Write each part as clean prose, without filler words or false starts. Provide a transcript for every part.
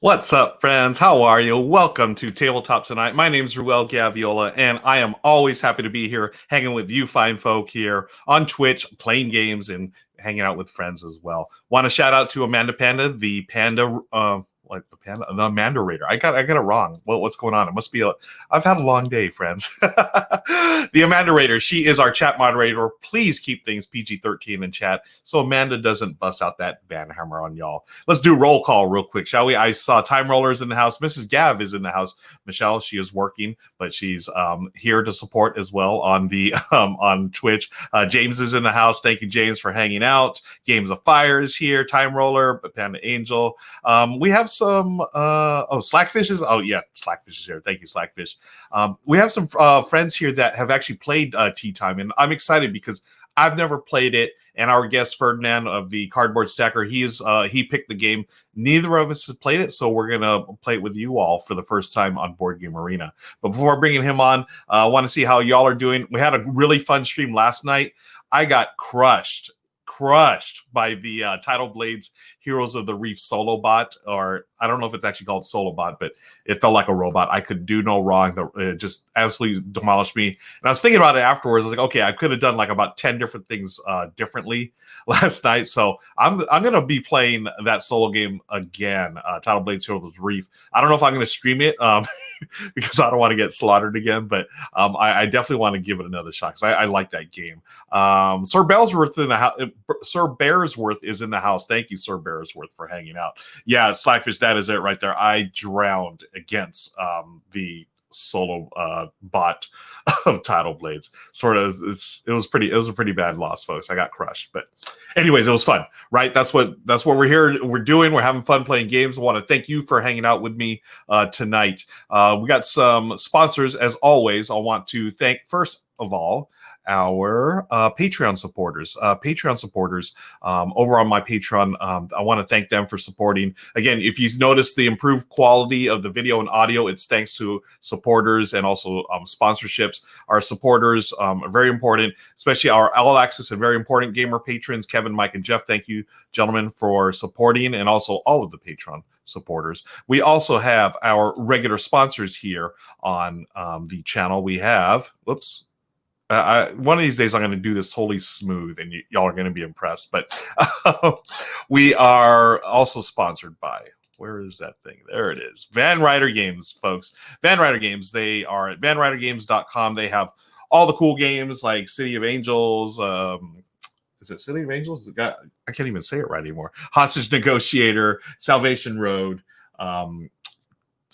What's up, friends? How are you? Welcome to Tabletop Tonight. My name's Ruel Gaviola, and I am always happy to be here hanging with you fine folk here on Twitch, playing games and hanging out with friends as well. Want to shout out to Amanda Panda, the Panda, the Amanda Raider. I got it wrong. What's going on? It must be I've had a long day, friends. The Amanda Raider, she is our chat moderator. Please keep things PG-13 in chat so Amanda doesn't bust out that banhammer on y'all. Let's do roll call real quick, shall we? I saw Time Rollers in the house. Mrs. Gav is in the house. Michelle, she is working, but she's here to support as well on the on Twitch. James is in the house. Thank you, James, for hanging out. Games of Fire is here. Time Roller, Panda Angel. We have some Slackfish is Slackfish is here. Thank you, Slackfish. We have some friends here that have actually played Tea Time, and I'm excited because I've never played it, and our guest Ferdinand of the Cardboard Stacker, he picked the game. Neither of us have played it, so we're gonna play it with you all for the first time on Board Game Arena. But before bringing him on, I want to see how y'all are doing. We had a really fun stream last night. I got crushed by the Tidal Blades Heroes of the Reef solo bot, or I don't know if it's actually called solo bot, but it felt like a robot. I could do no wrong. It just absolutely demolished me. And I was thinking about it afterwards. I was like, okay, I could have done like about 10 different things differently last night. So I'm going to be playing that solo game again, Tidal Blades Heroes of the Reef. I don't know if I'm going to stream it because I don't want to get slaughtered again, but I definitely want to give it another shot because I like that game. Sir Bearsworth in the house. Sir Bearsworth is in the house. Thank you, Sir Bearsworth, for hanging out. Yeah, Slackfish, that is it right there. I drowned against the solo bot of Tidal Blades. Sort of, it was a pretty bad loss, folks. I got crushed, but anyways, it was fun, right? That's what we're doing. We're having fun playing games. I want to thank you for hanging out with me tonight. We got some sponsors as always. I want to thank first of all our Patreon supporters. Over on my Patreon, I want to thank them for supporting. Again, if you notice the improved quality of the video and audio, it's thanks to supporters and also sponsorships. Our supporters are very important, especially our All Access and very important gamer patrons, Kevin, Mike, and Jeff. Thank you, gentlemen, for supporting, and also all of the Patreon supporters. We also have our regular sponsors here on the channel. We have, one of these days I'm going to do this totally smooth and y'all are going to be impressed, but we are also sponsored by, where is that thing? There it is. Van Ryder Games, folks. Van Ryder Games, they are at vanrydergames.com. They have all the cool games like City of Angels, is it City of Angels? I can't even say it right anymore. Hostage Negotiator, Salvation Road,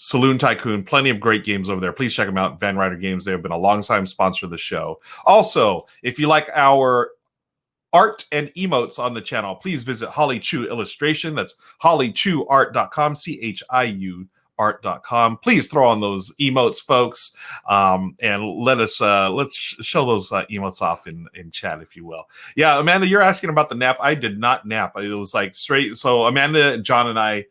Saloon Tycoon, plenty of great games over there. Please check them out. Van Ryder Games. They have been a long-time sponsor of the show. Also, if you like our art and emotes on the channel, please visit Holly Chu Illustration. That's hollychuart.com, CHIU art.com. Please throw on those emotes, folks, and let's show those emotes off in chat, if you will. Yeah, Amanda, you're asking about the nap. I did not nap. It was like straight. So Amanda, John, and I,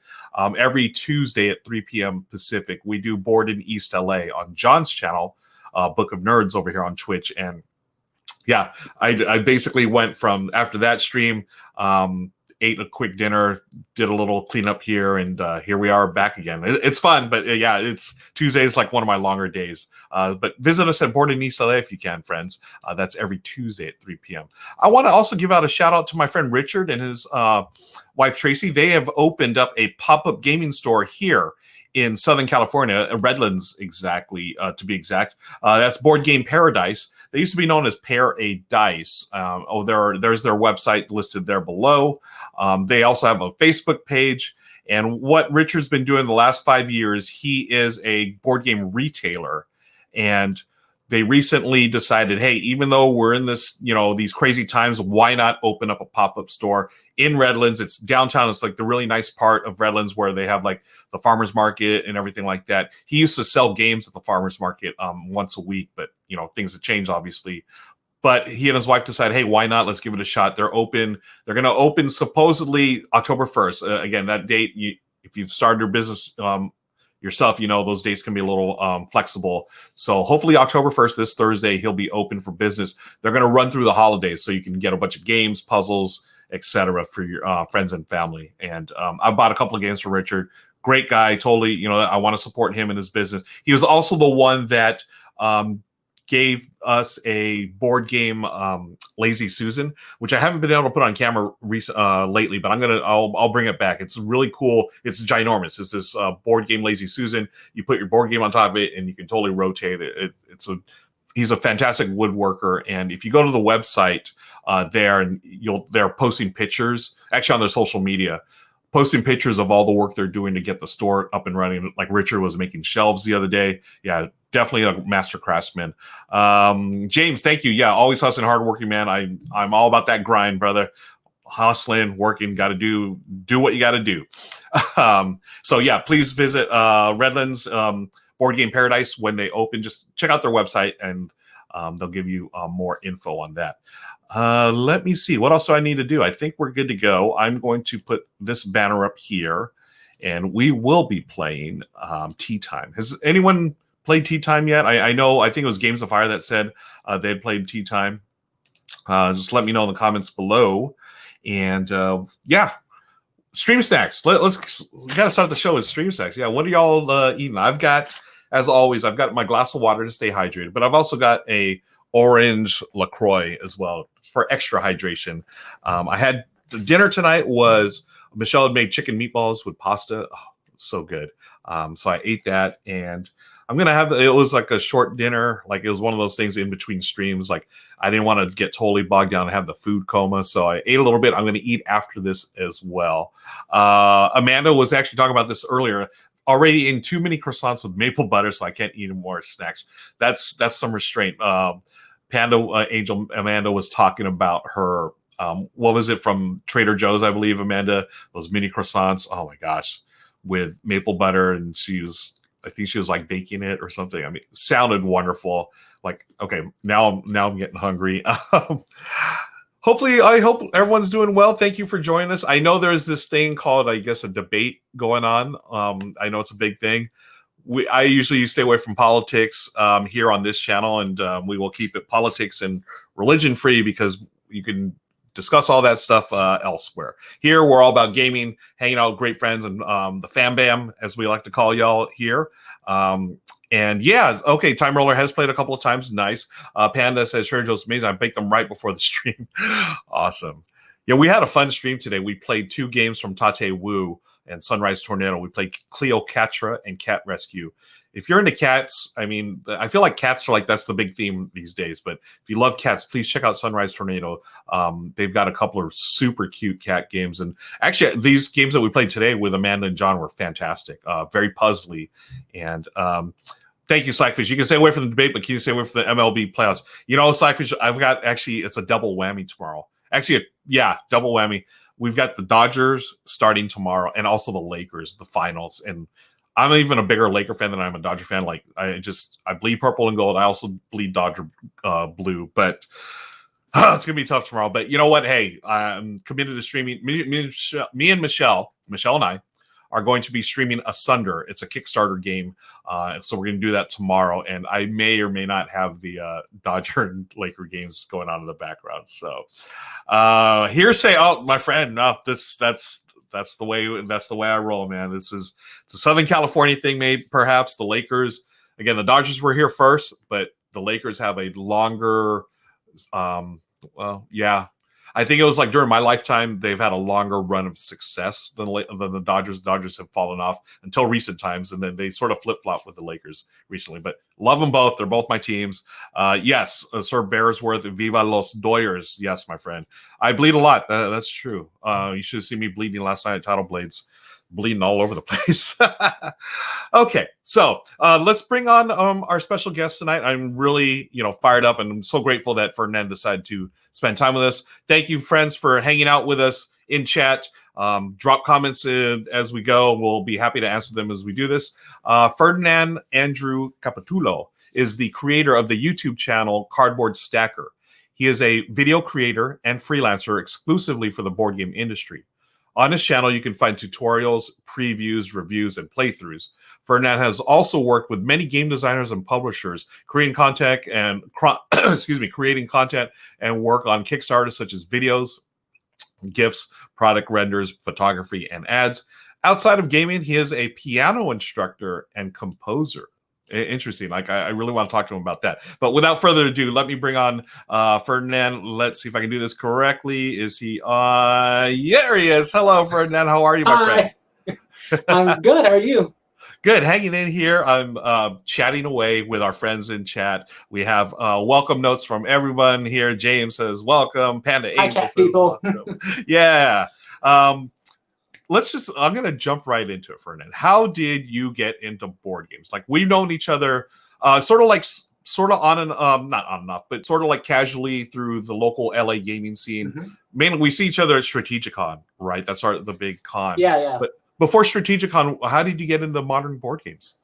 every Tuesday at 3 p.m. Pacific, we do Board in East LA on John's channel, Book of Nerds over here on Twitch. And yeah, I basically went from after that stream, ate a quick dinner, did a little cleanup here, and here we are back again. It's fun, but yeah, it's Tuesdays like one of my longer days. But visit us at Board in East LA if you can, friends. That's every Tuesday at 3 p.m. I want to also give out a shout out to my friend Richard and his wife Tracy. They have opened up a pop-up gaming store here in Southern California, Redlands exactly, to be exact. That's Board Game Paradise. They used to be known as Pair-A-Dice. There's their website listed there below. They also have a Facebook page. And what Richard's been doing the last 5 years, he is a board game retailer. And they recently decided, hey, even though we're in this, these crazy times, why not open up a pop-up store in Redlands? It's downtown. It's like the really nice part of Redlands where they have like the farmer's market and everything like that. He used to sell games at the farmer's market once a week, but things have changed, obviously. But he and his wife decided, hey, why not? Let's give it a shot. They're open. They're going to open supposedly October 1st. Again, that date, if you've started your business yourself, those dates can be a little flexible. So hopefully October 1st, this Thursday, he'll be open for business. They're going to run through the holidays so you can get a bunch of games, puzzles, etc. for your friends and family. And I bought a couple of games for Richard. great guy. Totally, I want to support him in his business. He was also the one that gave us a board game, Lazy Susan, which I haven't been able to put on camera lately, but I'll bring it back. It's really cool. It's ginormous. It's this board game, Lazy Susan. You put your board game on top of it, and you can totally rotate it. He's a fantastic woodworker, and if you go to the website there, and they're posting pictures, actually on their social media, posting pictures of all the work they're doing to get the store up and running. Like Richard was making shelves the other day. Yeah, definitely a master craftsman. James, thank you. Yeah, always hustling, hardworking man. I'm all about that grind, brother. Hustling, working, got to do what you got to do. So yeah, please visit Redlands Board Game Paradise when they open. Just check out their website, and they'll give you more info on that. Let me see. What else do I need to do? I think we're good to go. I'm going to put this banner up here, and we will be playing Tea Time. Has anyone played Tea Time yet? I think it was Games of Fire that said they had played Tea Time. Just let me know in the comments below. And yeah, stream snacks. We got to start the show with stream snacks. Yeah, what are y'all eating? As always, I've got my glass of water to stay hydrated, but I've also got a orange LaCroix as well for extra hydration. I had dinner tonight was Michelle had made chicken meatballs with pasta. Oh, so good. So I ate that, and I'm going to have, it was like a short dinner. Like it was one of those things in between streams. Like I didn't want to get totally bogged down and have the food coma. So I ate a little bit. I'm going to eat after this as well. Amanda was actually talking about this earlier. Already eating too many croissants with maple butter, so I can't eat more snacks. That's some restraint. Panda Angel Amanda was talking about her, what was it from Trader Joe's, I believe, Amanda, those mini croissants. Oh my gosh, with maple butter, and I think she was like baking it or something. I mean, it sounded wonderful. Like, okay, now I'm getting hungry. I hope everyone's doing well. Thank you for joining us. I know there's this thing called, I guess, a debate going on. I know it's a big thing. I usually stay away from politics here on this channel, and we will keep it politics and religion free because you can discuss all that stuff elsewhere. Here, we're all about gaming, hanging out with great friends, and the fam bam, as we like to call y'all here. And yeah, okay, Time Roller has played a couple of times. Nice. Panda says, Trader Joe's amazing. I baked them right before the stream. Awesome. Yeah, we had a fun stream today. We played 2 games from Tate Wu and Sunrise Tornado. We played Cleopatra and Cat Rescue. If you're into cats, I mean, I feel like cats are that's the big theme these days. But if you love cats, please check out Sunrise Tornado. They've got a couple of super cute cat games. And actually, these games that we played today with Amanda and John were fantastic, very puzzly. And thank you, Slackfish. You can stay away from the debate, but can you stay away from the MLB playoffs? Slackfish, I've got it's a double whammy tomorrow. Actually, yeah, double whammy. We've got the Dodgers starting tomorrow and also the Lakers, the finals. And I'm even a bigger Laker fan than I'm a Dodger fan. Like I bleed purple and gold. I also bleed Dodger blue, but it's gonna be tough tomorrow. But you know what? Hey, I'm committed to streaming. Me and Michelle and I are going to be streaming Asunder. It's a Kickstarter game, so we're going to do that tomorrow. And I may or may not have the Dodger and Laker games going on in the background. So hearsay. Oh, my friend, no, that's the way I roll, man. It's a Southern California thing, maybe perhaps. The Lakers, again, the Dodgers were here first, but the Lakers have a longer. Well, yeah. I think it was like during my lifetime, they've had a longer run of success than the Dodgers. The Dodgers have fallen off until recent times, and then they sort of flip-flop with the Lakers recently. But love them both. They're both my teams. Yes, Sir Bearsworth, Viva los Doyers. Yes, my friend. I bleed a lot. That's true. You should have seen me bleeding last night at Title Blades. Bleeding all over the place. Okay, so let's bring on our special guest tonight. I'm really, fired up, and I'm so grateful that Ferdinand decided to spend time with us. Thank you, friends, for hanging out with us in chat. Drop comments as we go. We'll be happy to answer them as we do this. Ferdinand Andrew Capitulo is the creator of the YouTube channel Cardboard Stacker. He is a video creator and freelancer exclusively for the board game industry. On his channel, you can find tutorials, previews, reviews, and playthroughs. Ferdinand has also worked with many game designers and publishers, creating content and creating content and work on Kickstarter such as videos, GIFs, product renders, photography, and ads. Outside of gaming, he is a piano instructor and composer. Interesting. Like I really want to talk to him about that. But without further ado, let me bring on Ferdinand. Let's see if I can do this correctly. Is he on? Yeah, he is. Hello, Ferdinand. How are you, my friend? I'm good. How are you? Good, hanging in here. I'm chatting away with our friends in chat. We have welcome notes from everyone here. James says welcome. Panda Hi, Angel cat says people. welcome. Yeah. I'm going to jump right into it, Ferdinand. How did you get into board games? Like, we've known each other sort of on and not on and off, but sort of like casually through the local LA gaming scene. Mhm. Mainly, we see each other at Strategicon, right? That's the big con. Yeah. But before Strategicon, how did you get into modern board games?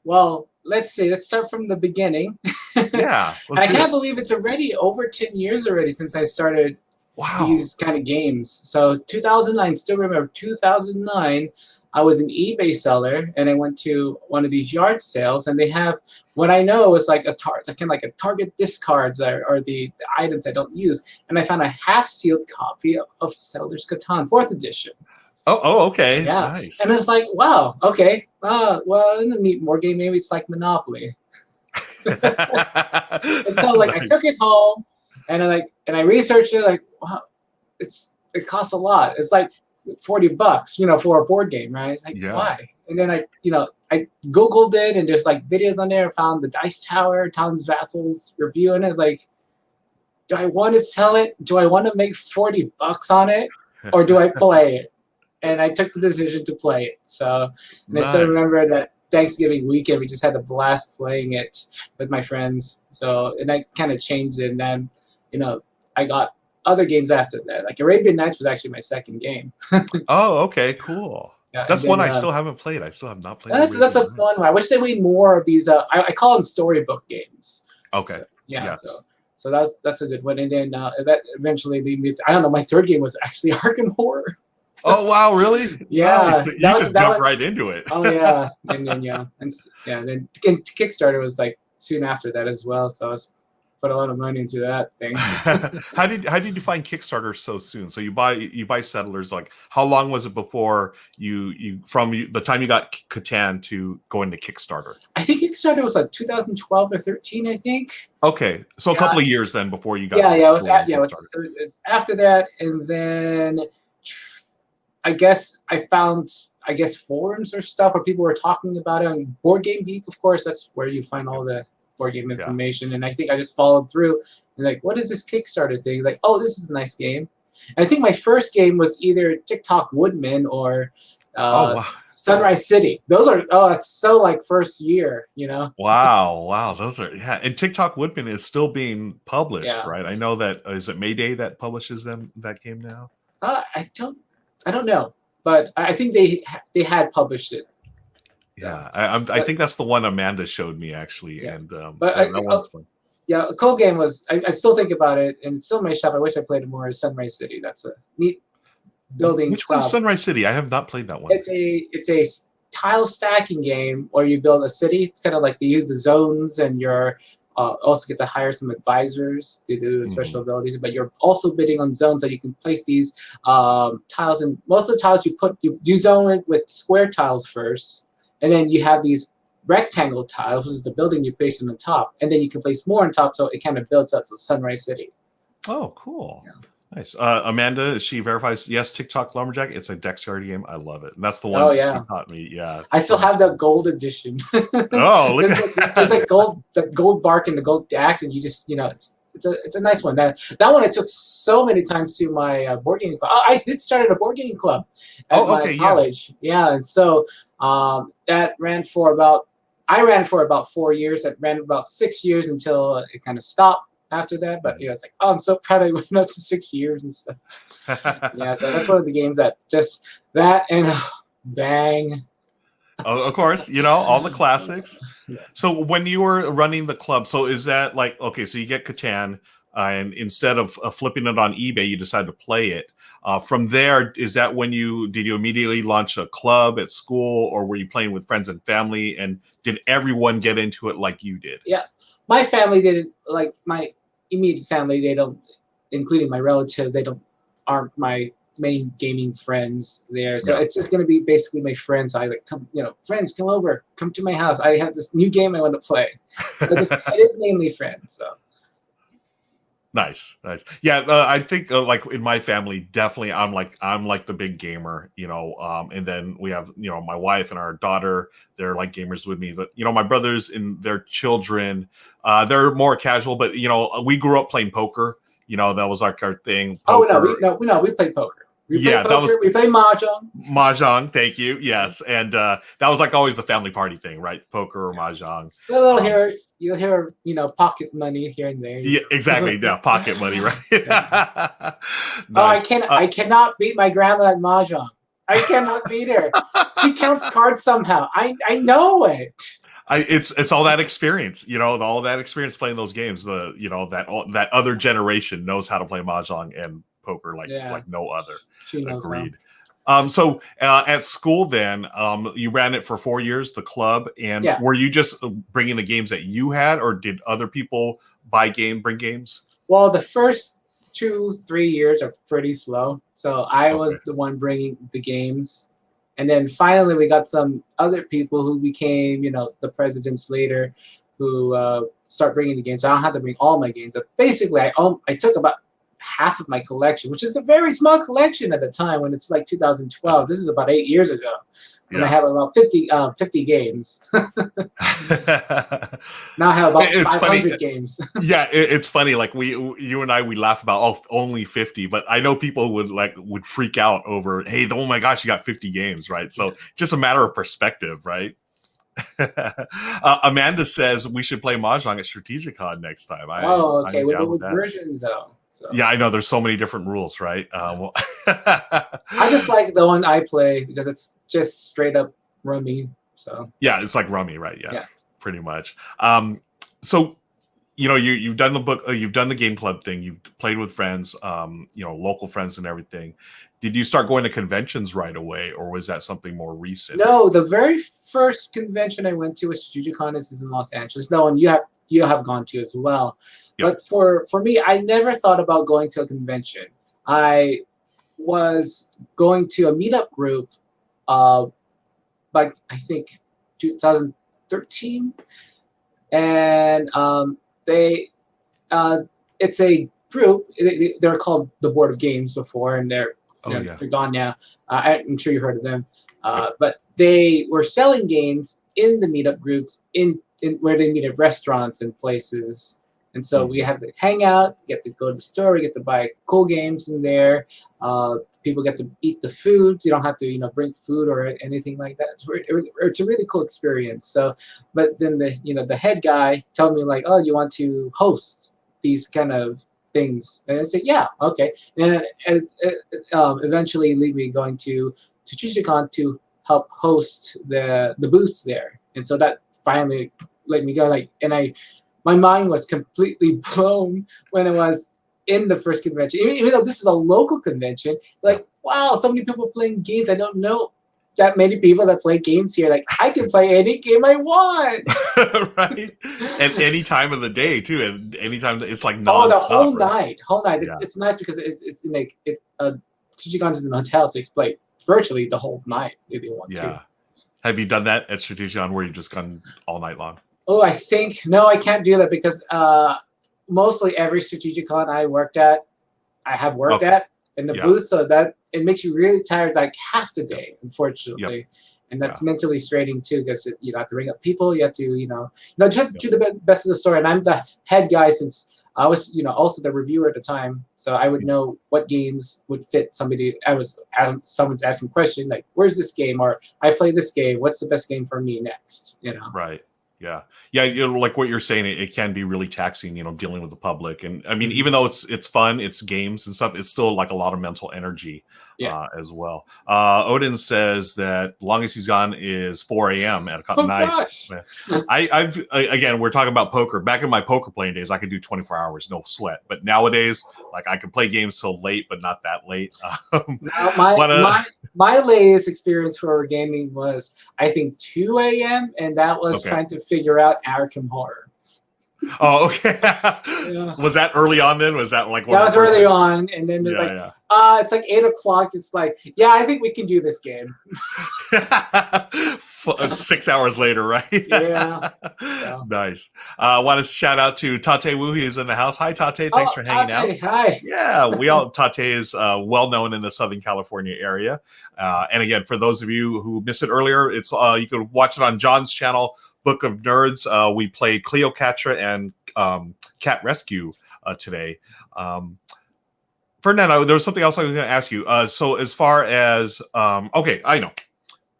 Well, let's see. Let's start from the beginning. Yeah, I let's do can't it. believe it's already over 10 years already since I started Wow. these kind of games. So 2009, still remember 2009, I was an eBay seller and I went to one of these yard sales and they have what I know is like like a Target discards or the items I don't use. And I found a half-sealed copy of Settlers Catan 4th edition. Okay. Yeah, Nice. and it's like, wow, okay, well, in a neat board game, maybe it's like Monopoly. And so, like, I Nice. took it home, and I researched it, like, wow, it costs a lot. It's like $40, for a board game, right? It's like, Yeah. why? And then I googled it, and there's like videos on there. I found the Dice Tower, Tom's Vassals review, and it's like, do I want to sell it? Do I want to make $40 on it, or do I play it? And I took the decision to play it. So, and I still Nice. remember that Thanksgiving weekend, we just had a blast playing it with my friends. So, and I kind of changed it. And then, I got other games after that. Like Arabian Nights was actually my second game. Oh, okay, cool. Yeah, and That's one then I still haven't played. I still have not played that's Arabian a fun Nights. one. I wish they made more of these. I call them storybook games. Okay. So yeah, Yes. so that's a good one. And then that eventually lead me to, I don't know. My third game was actually Arkham Horror. Oh wow, really? Nice. Yeah, You just that jumped was. right into it. Oh yeah, and then then Kickstarter was like soon after that as well. So I was put a lot of money into that thing. How did you find Kickstarter so soon? So you buy Settlers. Like, how long was it before the time you got Catan to go into Kickstarter? I think Kickstarter was like 2012 or 13. I think. Okay, so a Yeah, couple of years then before you got yeah. rolling Kickstarter. It was after that, and then I guess I found forums or stuff where people were talking about it on Board Game Geek. Of course, that's where you find Yeah, all the board game yeah. information. And I think I just followed through and like, what is this Kickstarter thing? Like, oh, this is a nice game. And I think my first game was either TikTok Woodman or Oh wow, Sunrise City. Those are it's so like first year. wow. Those are and TikTok Woodman is still being published, Yeah. right? I know that is it Mayday that publishes that game now. I don't know, but I think they had published it. So, Yeah, I but think that's the one Amanda showed me actually, yeah, and but that one's fun. yeah, a cool game was. I still think about it, and it's still in my shop. I wish I played it more. Is Sunrise City. That's a neat building. Which one's Sunrise City? I have not played that one. It's a tile stacking game where you build a city. It's kind of like they use the zones, and you're also get to hire some advisors to do Mhm. special abilities. But you're also bidding on zones that you can place these tiles. And most of the tiles you zone it with square tiles first, and then you have these rectangle tiles, which is the building you place on the top, and then you can place more on top, so it kind of builds up to Sunrise City. Oh, cool. Yeah. Nice. Amanda, she verifies, yes, TikTok Lumberjack. It's a Dexterity game. I love it. And that's the one Oh that she yeah. taught me. Yeah, I it's still so much have the fun. gold edition. Oh, look There's at like the gold bark and the gold axe, and you just it's a nice one. That one I took so many times to my board gaming club. I did start at a board gaming club at Oh, my okay, yeah. college. Yeah, and so that ran for about 4 years. That ran about 6 years until it kind of stopped after that. But it's like, oh, I'm so proud I went up to 6 years and stuff. Yeah, so that's one of the games that just that and bang. Oh, of course, all the classics. Yeah. So when you were running the club, so is that like, okay, so you get Catan, and instead of flipping it on eBay, you decide to play it. From there, is that when did you immediately launch a club at school, or were you playing with friends and family? And did everyone get into it like you did? Yeah, my family didn't like my immediate family. They don't, including my relatives. They don't aren't my main gaming friends there. So Yeah. it's just gonna be basically my friends. So I like come, friends, come over, come to my house. I have this new game I want to play. So it is mainly friends. So Nice, nice. Yeah, I think like in my family, definitely I'm like the big gamer, and then we have my wife and our daughter. They're like gamers with me, but my brothers and their children, they're more casual. But we grew up playing poker. That was our thing. oh no, Poker. we play poker. We play Yeah, that was poker. We play mahjong. mahjong. Thank you. Yes, and that was like always the family party thing, right? Poker or Yeah. mahjong. Um, You'll hear pocket money here and there. yeah, exactly. Yeah, pocket money, right? Yeah. Oh, Nice. I cannot beat my grandma at mahjong. I cannot beat her. She counts cards somehow. I know it. It's all that experience, all that experience playing those games. That other generation knows how to play mahjong and poker like Yeah, no other. she knows how. Agreed. So at school, then you ran it for 4 years, the club, and Yeah. were you just bringing the games that you had, or did other people bring games? Well, the first 2-3 years are pretty slow. So I Okay. was the one bringing the games. And then finally, we got some other people who became, the presidents later, who start bringing the games. So I don't have to bring all my games. But basically, I took about half of my collection, which is a very small collection at the time when it's like 2012. This is about 8 years ago when I Yeah. had about 50 games. Now I have about It's funny. 500 games. Yeah, it's funny. Like you and I, we laugh about only 50, but I know people would freak out over, hey, oh my gosh, you got 50 games, right? So just a matter of perspective, right? Amanda says we should play mahjong at Strategicon next time. Oh, okay. I'm down with With that. versions though. So Yeah, I know there's so many different rules, right? I just like the one I play because it's just straight up rummy. So yeah, it's like rummy, right? Yeah, yeah. pretty much. So you've done the book, you've done the game club thing, you've played with friends, local friends and everything. Did you start going to conventions right away, or was that something more recent? No, the very first convention I went to was Strategicon. This is in Los Angeles. No, and you have gone to as well. Yep. But for me, I never thought about going to a convention. I was going to a meetup group, like I think 2013, and they it's a group. They're called the Board of Games before, and they're Yeah. they're gone now. I'm sure you heard of them. Yep. But they were selling games in the meetup groups in where they meet at restaurants and places. And so we have to hang out, get to go to the store, we get to buy cool games in there. People get to eat the food. You don't have to, bring food or anything like that. It's a really cool experience. So, but then the head guy told me like, oh, you want to host these kind of things? And I said, yeah, okay. And eventually lead me going to Chichicon to help host the booths there. And so that finally let me go. My mind was completely blown when I was in the first convention. Even though this is a local convention, wow, so many people playing games. I don't know that many people that play games here. Like, I can play any game I want. Right? At any time of the day, too. And anytime it's like the whole right? night. Yeah. It's nice because it's like Chichicon's is in a hotel, so you can play virtually the whole night if you want to. Have you done that at Strategion where you've just gone all night long? Oh, I think no, I can't do that because mostly every Strategicon I have worked at in the booth, so that it makes you really tired like half the day, unfortunately. And that's mentally straining too, because you have to ring up people, you have to just do the best of the story. And I'm the head guy since I was also the reviewer at the time, so I would know what games would fit somebody. Someone's asking a question like, "Where's this game?" or "I play this game. What's the best game for me next?" Right. Yeah. Like what you're saying, it can be really taxing, dealing with the public. And I mean, even though it's fun, it's games and stuff, it's still like a lot of mental energy as well. Odin says that longest he's gone is 4 a.m. at a nice. Again, we're talking about poker. Back in my poker playing days, I could do 24 hours, no sweat. But nowadays, like I can play games till late, but not that late. My latest experience for gaming was, I think, 2 a.m. and that was trying to figure out Arkham Horror. Oh, okay. Yeah. Was that early on then? Was that like one That of the was first early like on, and then there's like, yeah, it's like 8 o'clock. It's like, yeah, I think we can do this game. yeah. 6 hours later, right? Yeah. So, Nice. Want to shout out to Tate Wu. He is in the house. Hi, Tate. Thanks oh, for hanging out. Tate, hi. Yeah, Tate is well known in the Southern California area. And again, for those of you who missed it earlier, it's you can watch it on John's channel, Book of Nerds. We played Cleopatra and Cat Rescue today. Ferdinand, there was something else I was going to ask you. So as far as okay, I know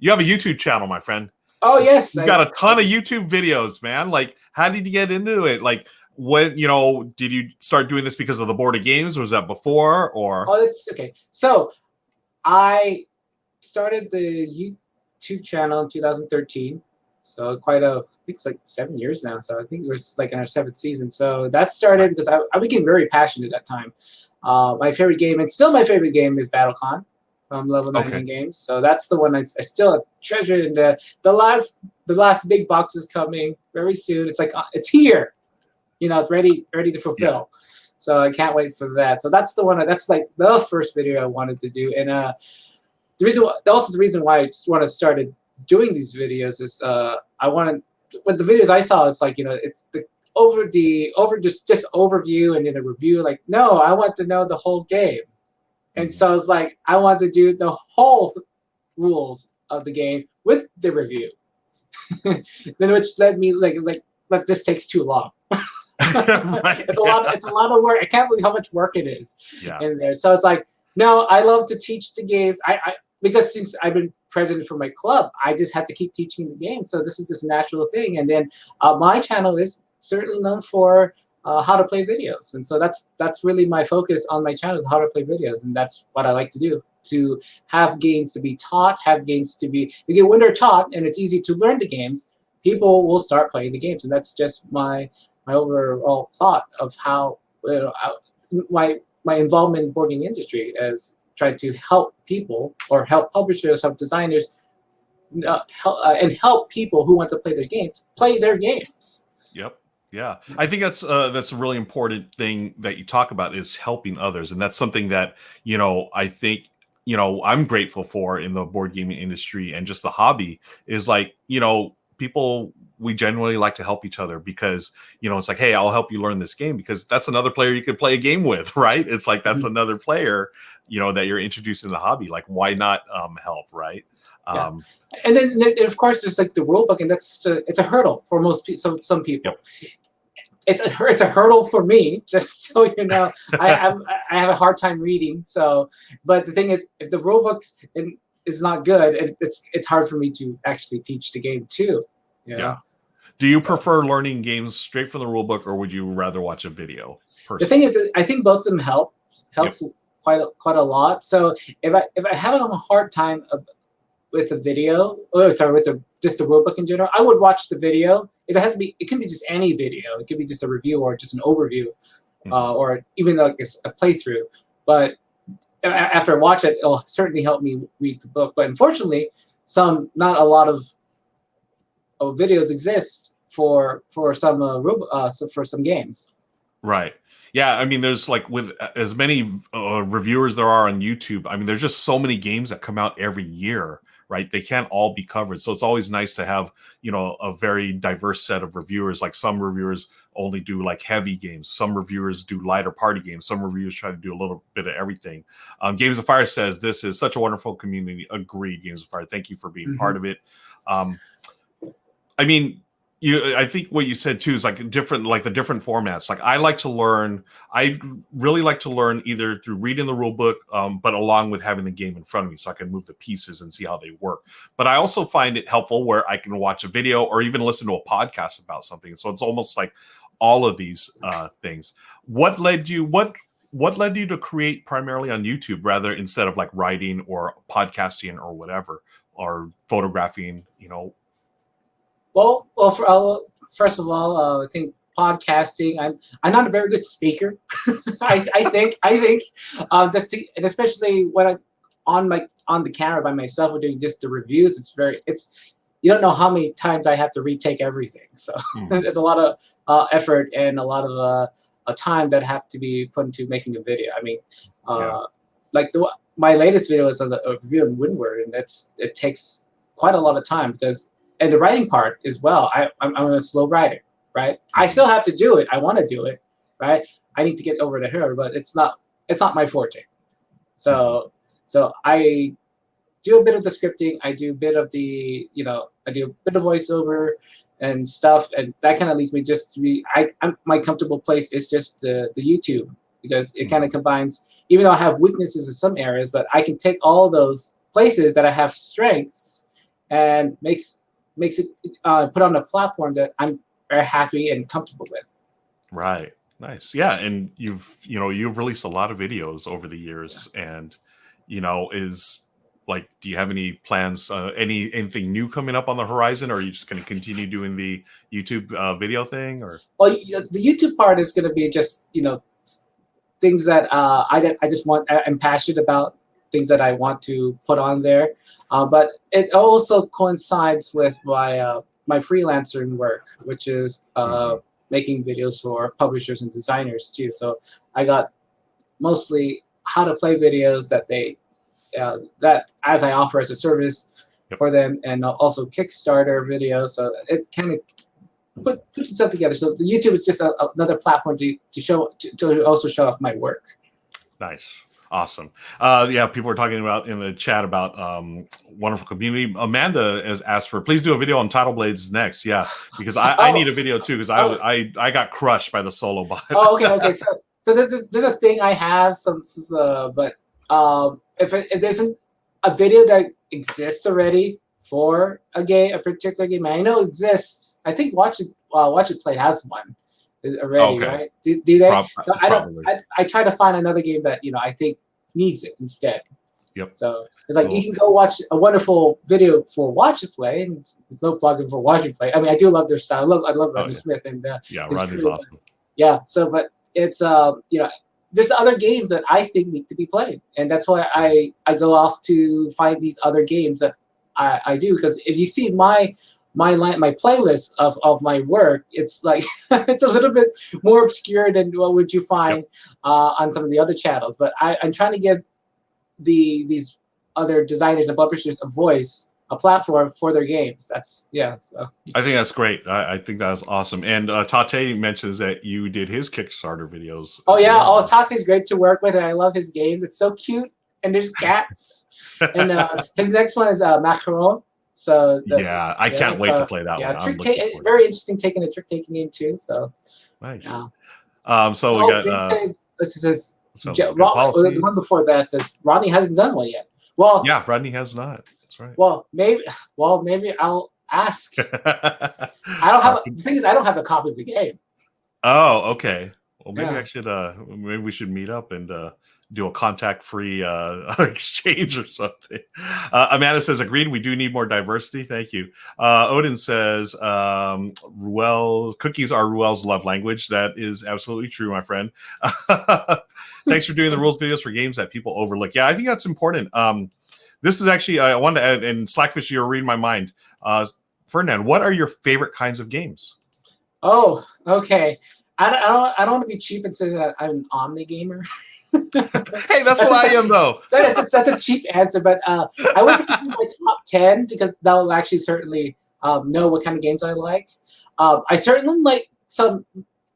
you have a YouTube channel, my friend. Oh yes, You've got a ton of YouTube videos, man. Like, how did you get into it? Like, when did you start doing this because of the board of games? Or was that before? Or Oh, that's okay. So I started the YouTube channel in 2013. So quite I think it's like 7 years now. So I think it was like in our 7th season. So that started right. because I became very passionate at that time. My favorite game, and still my favorite game, is BattleCon from Level 99 Okay. Games. So that's the one I still treasure. And the last big box is coming very soon. It's like it's here, it's ready to fulfill. Yeah. So I can't wait for that. So that's the one. That's like the first video I wanted to do. And the reason why I wanted to started doing these videos is I wanted, with the videos I saw, it's like it's just overview and then a review. Like, no, I want to know the whole game. And so it's like I want to do the whole rules of the game with the review. Then which led me but this takes too long. Right. It's a lot of work. I can't believe how much work it is Yeah. in there. So it's like, no, I love to teach the games. Because since I've been president for my club, I just have to keep teaching the game. So this is just a natural thing. And then my channel is certainly known for how to play videos, and so that's really my focus on my channel, is how to play videos, and that's what I like to do. To have games to be taught, have games to be when they're taught and it's easy to learn the games, people will start playing the games, and that's just my overall thought of how my involvement in the board game industry as trying to help people or help publishers, help designers, and help people who want to play their games. Yep. Yeah, I think that's a really important thing that you talk about, is helping others, and that's something that I think I'm grateful for in the board gaming industry and just the hobby, is like people, we genuinely like to help each other, because it's like, hey, I'll help you learn this game because that's another player you could play a game with, right? It's like that's another player that you're introducing to the hobby. Like, why not help, right? Yeah. And then of course there's like the rule book, and it's a hurdle for some people. Yep. It's a hurdle for me, just so you know. I have a hard time reading. So, but the thing is, if the rule book is not good, it's hard for me to actually teach the game too. Yeah. Do you prefer learning games straight from the rule book, or would you rather watch a video? The thing is that I think both of them helps Yep. quite a lot. So if I have a hard time with the video, with just the rulebook in general, I would watch the video. It can be just any video. It could be just a review or just an overview, or even like a playthrough. But after I watch it, it'll certainly help me read the book. But unfortunately, not a lot of videos exist for some for some games. Right. Yeah, I mean, there's like, with as many reviewers there are on YouTube, I mean, there's just so many games that come out every year, right? They can't all be covered. So it's always nice to have, a very diverse set of reviewers. Like, some reviewers only do like heavy games. Some reviewers do lighter party games. Some reviewers try to do a little bit of everything. Games of Fire says, this is such a wonderful community. Agreed, Games of Fire. Thank you for being part of it. I mean, I think what you said too is like the different formats. Like, I really like to learn either through reading the rule book, but along with having the game in front of me, so I can move the pieces and see how they work. But I also find it helpful where I can watch a video or even listen to a podcast about something. So it's almost like all of these things. What led you to create primarily on YouTube, rather, instead of like writing or podcasting or whatever, or photographing, Well, first of all, I think podcasting. I'm not a very good speaker. I think and especially when I'm on the camera by myself or doing just the reviews. you don't know how many times I have to retake everything. So Mhm. there's a lot of effort and a lot of time that have to be put into making a video. I mean, Yeah. like my latest video is a review on Windward, and it takes quite a lot of time because and the writing part as well. I'm a slow writer, right? I Mhm. still have to do it. I want to do it, right? I need to get over to her, but it's not my forte. Mhm. So I do a bit of the scripting. I do a bit of I do a bit of voiceover and stuff, and that kind of leads me just to be. My comfortable place is just the YouTube because it kind Mhm. of combines. Even though I have weaknesses in some areas, but I can take all those places that I have strengths and makes it put on a platform that I'm very happy and comfortable with. Right. Nice. Yeah, and you've released a lot of videos over the Yeah. years, and is like, do you have any plans, anything new coming up on the horizon, or are you just going to continue doing the YouTube video thing, or? Well, the YouTube part is going to be just things that I just want. I'm passionate about things that I want to put on there, but it also coincides with my freelancing work, which is Mhm. making videos for publishers and designers too. So I got mostly how to play videos that as I offer as a service Yep. for them, and also Kickstarter videos. So it kind of puts itself together. So the YouTube is just another platform to also show off my work. Nice. Awesome. Yeah, people were talking about in the chat about wonderful community. Amanda has asked for please do a video on Title Blades next. Yeah, because I Oh, need a video too because oh, I got crushed by the solo bot. okay. So there's a thing I have but if there's a video that exists already for a particular game, and I know it exists. I think Watch It Play has one already, Okay. right? Do they? Prob- So I don't. Probably. I try to find another game that I think needs it instead. Yep. So it's like you Cool. can go watch a wonderful video for Watch It Play, and there's no plugin for Watch It Play. I mean, I do love their style. I love Oh Rodney yeah. Smith and Yeah. his Rodney's crew. awesome. Yeah. So, but it's there's other games that I think need to be played, and that's why I go off to find these other games that I do because if you see my playlist of my work, it's like it's a little bit more obscure than what would you Yep. find on some of the other channels. But I'm trying to give these other designers and publishers a voice, a platform for their games. That's yeah. So I think that's great. I think that's awesome. And Tate mentions that you did his Kickstarter videos oh as yeah, well. Tatsu's great to work with, and I love his games. It's so cute, and there's cats. And his next one is Macron. So Yeah, I yeah, can't wait to so play that yeah, one. I'm looking forward to very interesting taking a trick taking game too. So it. Nice. yeah. So we Oh, got it says sounds like good The policy. one before that says Rodney hasn't done one yet. Well, Yeah, Rodney has not. That's right. maybe I'll ask. I don't have the thing is I don't have a copy of the game. Oh, okay. Well, maybe I Yeah. should. Maybe we should meet up and do a contact-free exchange or something. Amanda says, "Agreed. We do need more diversity. Thank you." Odin says, "Ruel cookies are Ruel's love language. That is absolutely true, my friend." Thanks for doing the rules videos for games that people overlook. Yeah, I think that's important. This is actually I wanted to add, and Slackfish, you're reading my mind. Ferdinand, what are your favorite kinds of games? Oh, okay. I don't want to be cheap and say that I'm an Omni gamer. Hey, that's That's what a, I am, though. that's a cheap answer, but I wish I could do my top 10 because that'll actually certainly know what kind of games I like. I certainly like some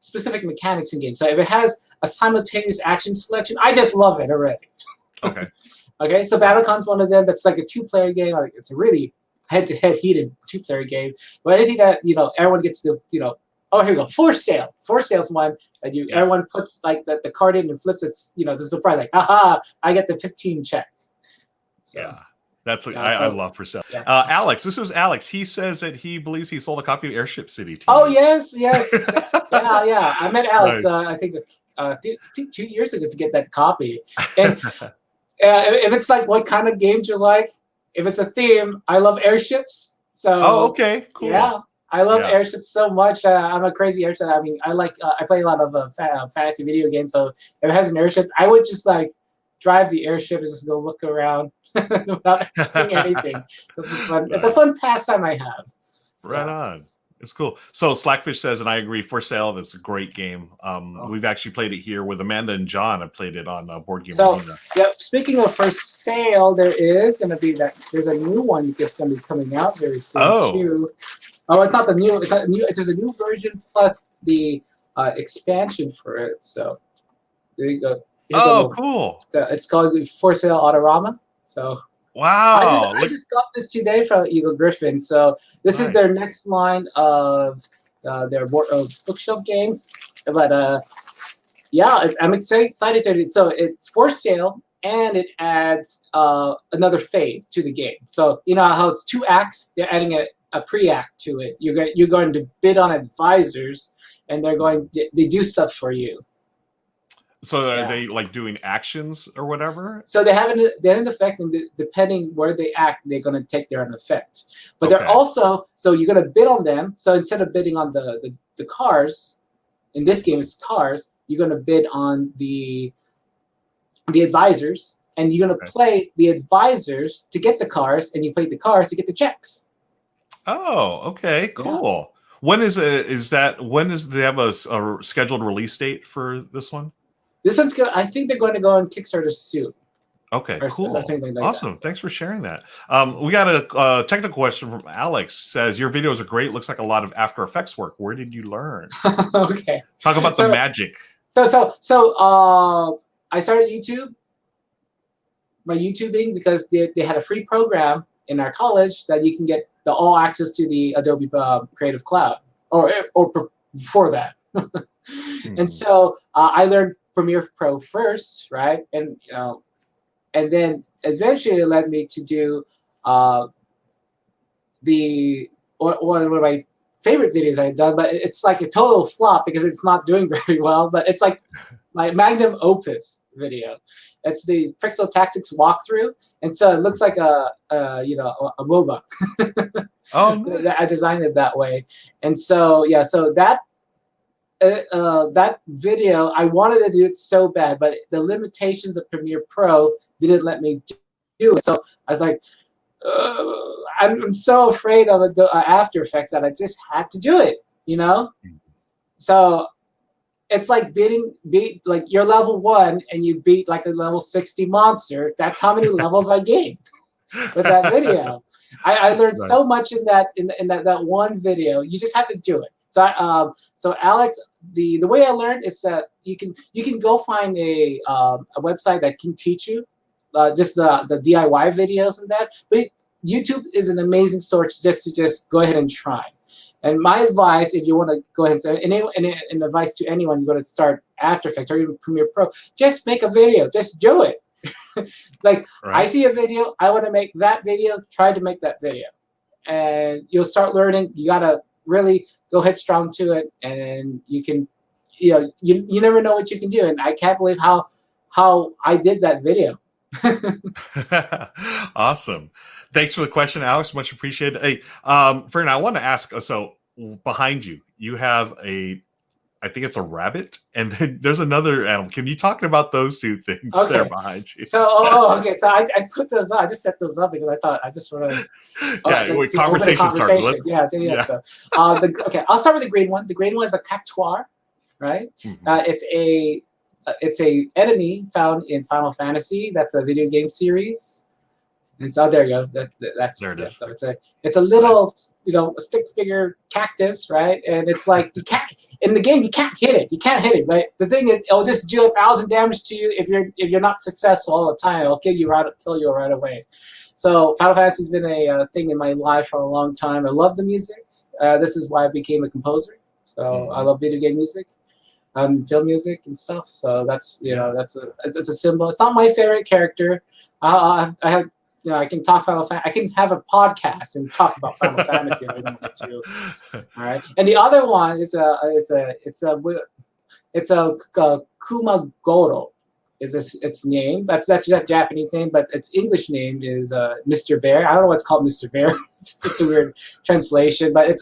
specific mechanics in games. So if it has a simultaneous action selection, I just love it already. Okay. Okay, so Battlecon's one of them. That's like a two-player game. Like it's a really head-to-head heated two-player game. But anything that everyone gets to oh, here we go. Force sales one that Yes. everyone puts like the card in and flips. It's the surprise like, aha, I get the 15 check. So Yeah. That's yeah, I so love for sale. yeah. Alex, this is Alex. He says that he believes he sold a copy of Airship City to Oh you. yes, yeah. I met Alex. Nice. I think 2 years ago to get that copy. And if it's like what kind of games you like, if it's a theme, I love airships. Oh, So okay. yeah, Cool. I love Yeah. airships so much. I'm a crazy airship. I mean, I play a lot of fantasy video games. So if it has an airship, I would just like drive the airship and just go look around. without doing anything. So it's a Right. fun pastime I have. Right Yeah. on. It's cool. So Slackfish says, and I agree, For Sale, that's a great game. Oh. We've actually played it here with Amanda and John. I played it on Board Game So, Arena. yeah, speaking of for sale, there is going to be there's a new one that's going to be coming out very soon Oh, too. Oh, it's not the new. It's not new. There's a new version plus the expansion for it. So there you go. Here's a oh, little. cool. It's called For Sale Autorama. So Wow. I Look, just got this today from Eagle Griffin. So this is nice. their next line of their bookshelf games. But yeah, I'm excited to. So it's for sale, and it adds another phase to the game. So you know how it's 2 acts. They're adding a pre-act to it. You're going to bid on advisors, and they do stuff for you. So are Yeah. they like doing actions or whatever? So they're in effect, and depending where they act, they're going to take their own effect. But they're Okay. also you're going to bid on them. So instead of bidding on the cars, in this game it's cars. You're going to bid on the advisors, and you're going to Okay. play the advisors to get the cars, and you play the cars to get the checks. Oh, okay, Yeah. cool. When is it? Is that when is they have a scheduled release date for this one? This one's good. I think they're going to go on Kickstarter soon, Okay, or cool. something like that. Awesome. So. Thanks for sharing that. We got a technical question from Alex. Says your videos are great. Looks like a lot of After Effects work. Where did you learn? Okay. Talk about the So magic. I started my YouTubing because they had a free program in our college that you can get the all access to the Adobe Creative Cloud, or before that. And so I learned Premiere Pro first, right? And and then eventually it led me to do one of my favorite videos I've done, but it's like a total flop because it's not doing very well. But it's like my magnum opus video. It's the Pixel Tactics walkthrough, and so it looks like a MOBA. Oh, nice. I designed it that way, and so yeah, so that video I wanted to do it so bad, but the limitations of Premiere Pro didn't let me do it. So I was like, I'm so afraid of After Effects that I just had to do it, you know. So it's like beat like you're level 1 and you beat like a level 60 monster. That's how many levels I gained with that video. I learned Nice. so much in that one video. You just have to do it. So Alex, the way I learned is that you can go find a website that can teach you just the DIY videos and that. But YouTube is an amazing source just to go ahead and try. And my advice, if you want to go ahead and advice to anyone, you got to start After Effects or even Premiere Pro. Just make a video. Just do it. Like Right. I see a video, I want to make that video. Try to make that video, and you'll start learning. You gotta really go headstrong to it, and you can, you never know what you can do. And I can't believe how I did that video. Awesome. Thanks for the question, Alex. Much appreciated. Hey, Ferdinand, I want to ask. So behind you, you have I think it's a rabbit, and then there's another animal. Can you talk about those two things there behind you? So, okay. So I put those up. I just set those up because I thought I just want to. Yeah, to conversation started. Yeah. So. Okay. I'll start with the green one. The green one is a cactuar, right? Mm-hmm. It's a enemy found in Final Fantasy. That's a video game series. And so there you go. That's there it is. So it's a little a stick figure cactus, right? And it's like you can't in the game you can't hit it. You can't hit it, but the thing is it'll just do 1,000 damage to you if you're not successful all the time. It'll kill you right away. So Final Fantasy's been a thing in my life for a long time. I love the music. This is why I became a composer. So I love video game music, film music and stuff. So that's it's a symbol. It's not my favorite character. I have. I can talk Final Fantasy. I can have a podcast and talk about Final Fantasy if I want to. All right. And the other one is it's a Kumagoro. Is its name? That's that Japanese name, but its English name is Mr. Bear. I don't know what's called Mr. Bear. It's a weird translation, but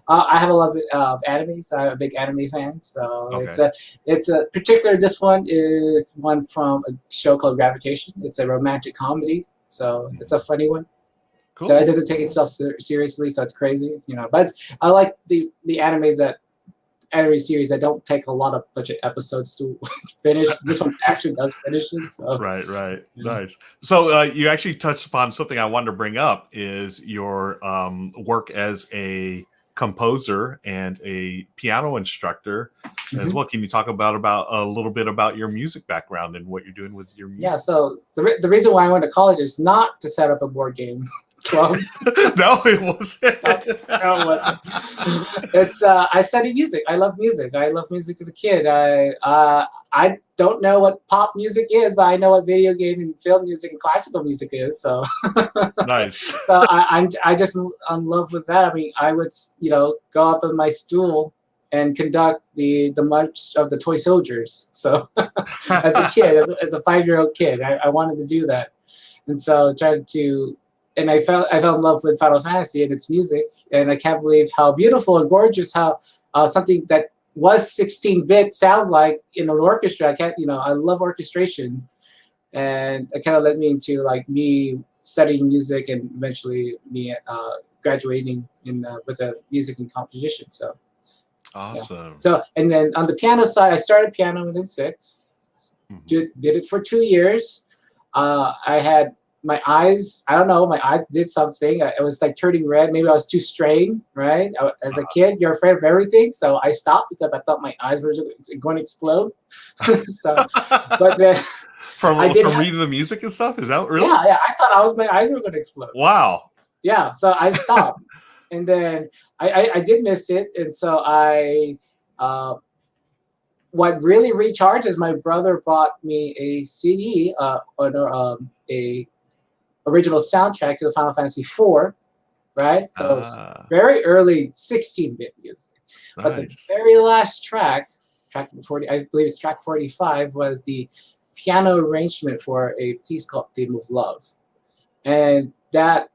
I have a love of anime, so I'm a big anime fan. So it's a particular. This one is one from a show called Gravitation. It's a romantic comedy. So it's a funny one. So it Cool. doesn't take itself seriously, so it's crazy, But I like the anime series that don't take a lot of budget episodes to finish. This one actually does finishes. So Right. yeah. Nice. So you actually touched upon something I wanted to bring up is your work as a composer and a piano instructor as Mhm. well. Can you talk about a little bit about your music background and what you're doing with your Yeah. music? So the reason why I went to college is not to set up a board game club. No, it wasn't. No, it wasn't. It's I study music. I love music. I love music as a kid. I don't know what pop music is, but I know what video game and film music and classical music is. So Nice. so I just in love with that. I mean, I would go up on my stool and conduct the march of the toy soldiers. So as a kid, as a 5-year-old kid, I wanted to do that, and so tried to. And I fell in love with Final Fantasy and its music, and I can't believe how beautiful and gorgeous how something that was 16-bit sounds like in an orchestra. I can't, I love orchestration, and it kind of led me into like me studying music and eventually me graduating in with a music and composition. So yeah. Awesome. So and then on the piano side, I started piano within six. Mhm. Did it for 2 years. I had my eyes. I don't know. My eyes did something. It was like turning red. Maybe I was too strained. Right. As a kid, you're afraid of everything. So I stopped because I thought my eyes were going to explode. So, but then I from did have. reading the music and stuff? Is that really? Yeah. I thought my eyes were going to explode. Wow. Yeah. So I stopped, and then I did miss it, and so I. What really recharged is my brother bought me a CD or a original soundtrack to the Final Fantasy IV, right? So Ah, very early 16-bit music. But the nice. very last track 40, I believe it's track 45, was the piano arrangement for a piece called Theme of Love. And that,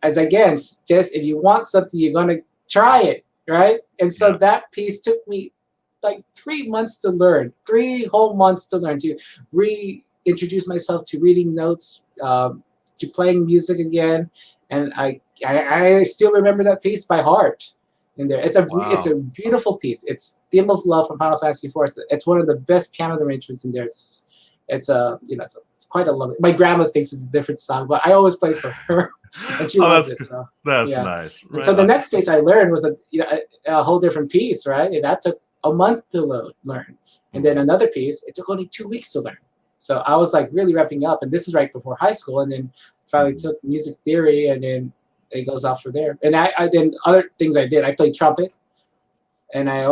as again, just if you want something, you're going to try it, right? And so Yeah. that piece took me like 3 months to learn, 3 whole months to learn, to reintroduce myself to reading notes, to playing music again, and I still remember that piece by heart. In there, it's a Wow. beautiful piece. It's Theme of Love from Final Fantasy IV. It's one of the best piano arrangements in there. It's a it's a, quite a love. My grandma thinks it's a different song, but I always play for her, and she Oh, loves it. So that's yeah. nice. And Right so the on. next piece I learned was a whole different piece, right? And that took a month to learn. And then Mhm. another piece, it took only 2 weeks to learn. So I was like really wrapping up, and this is right before high school. And then finally Mhm. took music theory, and then it goes off from there. And I then other things I did, I played trumpet, and I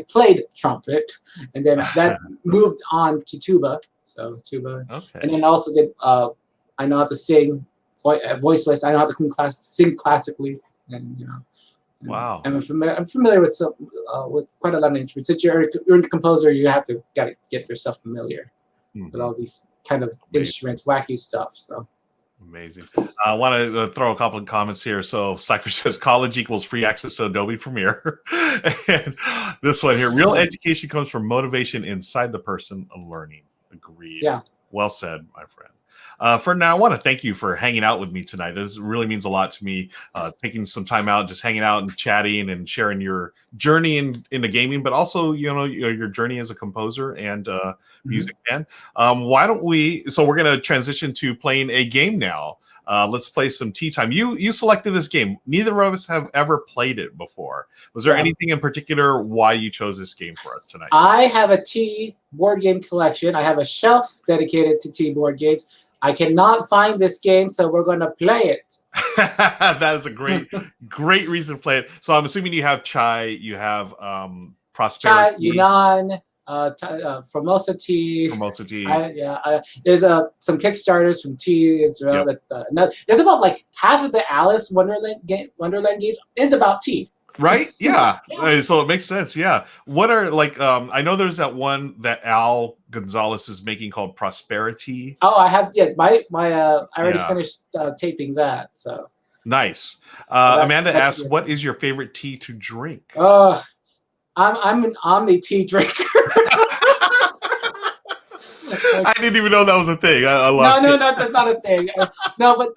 played trumpet, and then that moved on to tuba. So tuba, and Okay. then also did I know how to sing voiceless. I know how to sing classically, and Wow. and I'm familiar with quite a lot of instruments. Since you're a composer, you have to gotta get yourself familiar with Mhm. all these kind of Amazing. instruments, wacky stuff. So Amazing. I want to throw a couple of comments here. So Cypher says college equals free access to Adobe Premiere. And this one here, real education comes from motivation inside the person of learning. Agreed. yeah, Well said, my friend. Ferdinand, I want to thank you for hanging out with me tonight. This really means a lot to me. Taking some time out, just hanging out and chatting and sharing your journey into gaming, but also your journey as a composer and mhm. music fan. Why don't we? So we're going to transition to playing a game now. Let's play some tea time. You selected this game. Neither of us have ever played it before. Was there Yeah. anything in particular why you chose this game for us tonight? I have a T board game collection. I have a shelf dedicated to T board games. I cannot find this game, so we're going to play it. That is a great reason to play it. So I'm assuming you have Chai, you have Chai, Prosperity, Yunnan, Formosa Tea. Formosa Tea. There's some Kickstarters from T as well. Yep. There's about like half of the Alice Wonderland games is about tea. Right? Yeah. Yeah. So it makes sense. Yeah. What are like I know there's that one that Al Gonzalez is making called Prosperity. Oh, I have my I already Yeah. finished taping that. So Nice. that Amanda that should asks, be. what is your favorite tea to drink? Oh, I'm an omni tea drinker. I didn't even know that was a thing. I No, love no, it. no, that's not a thing. No, but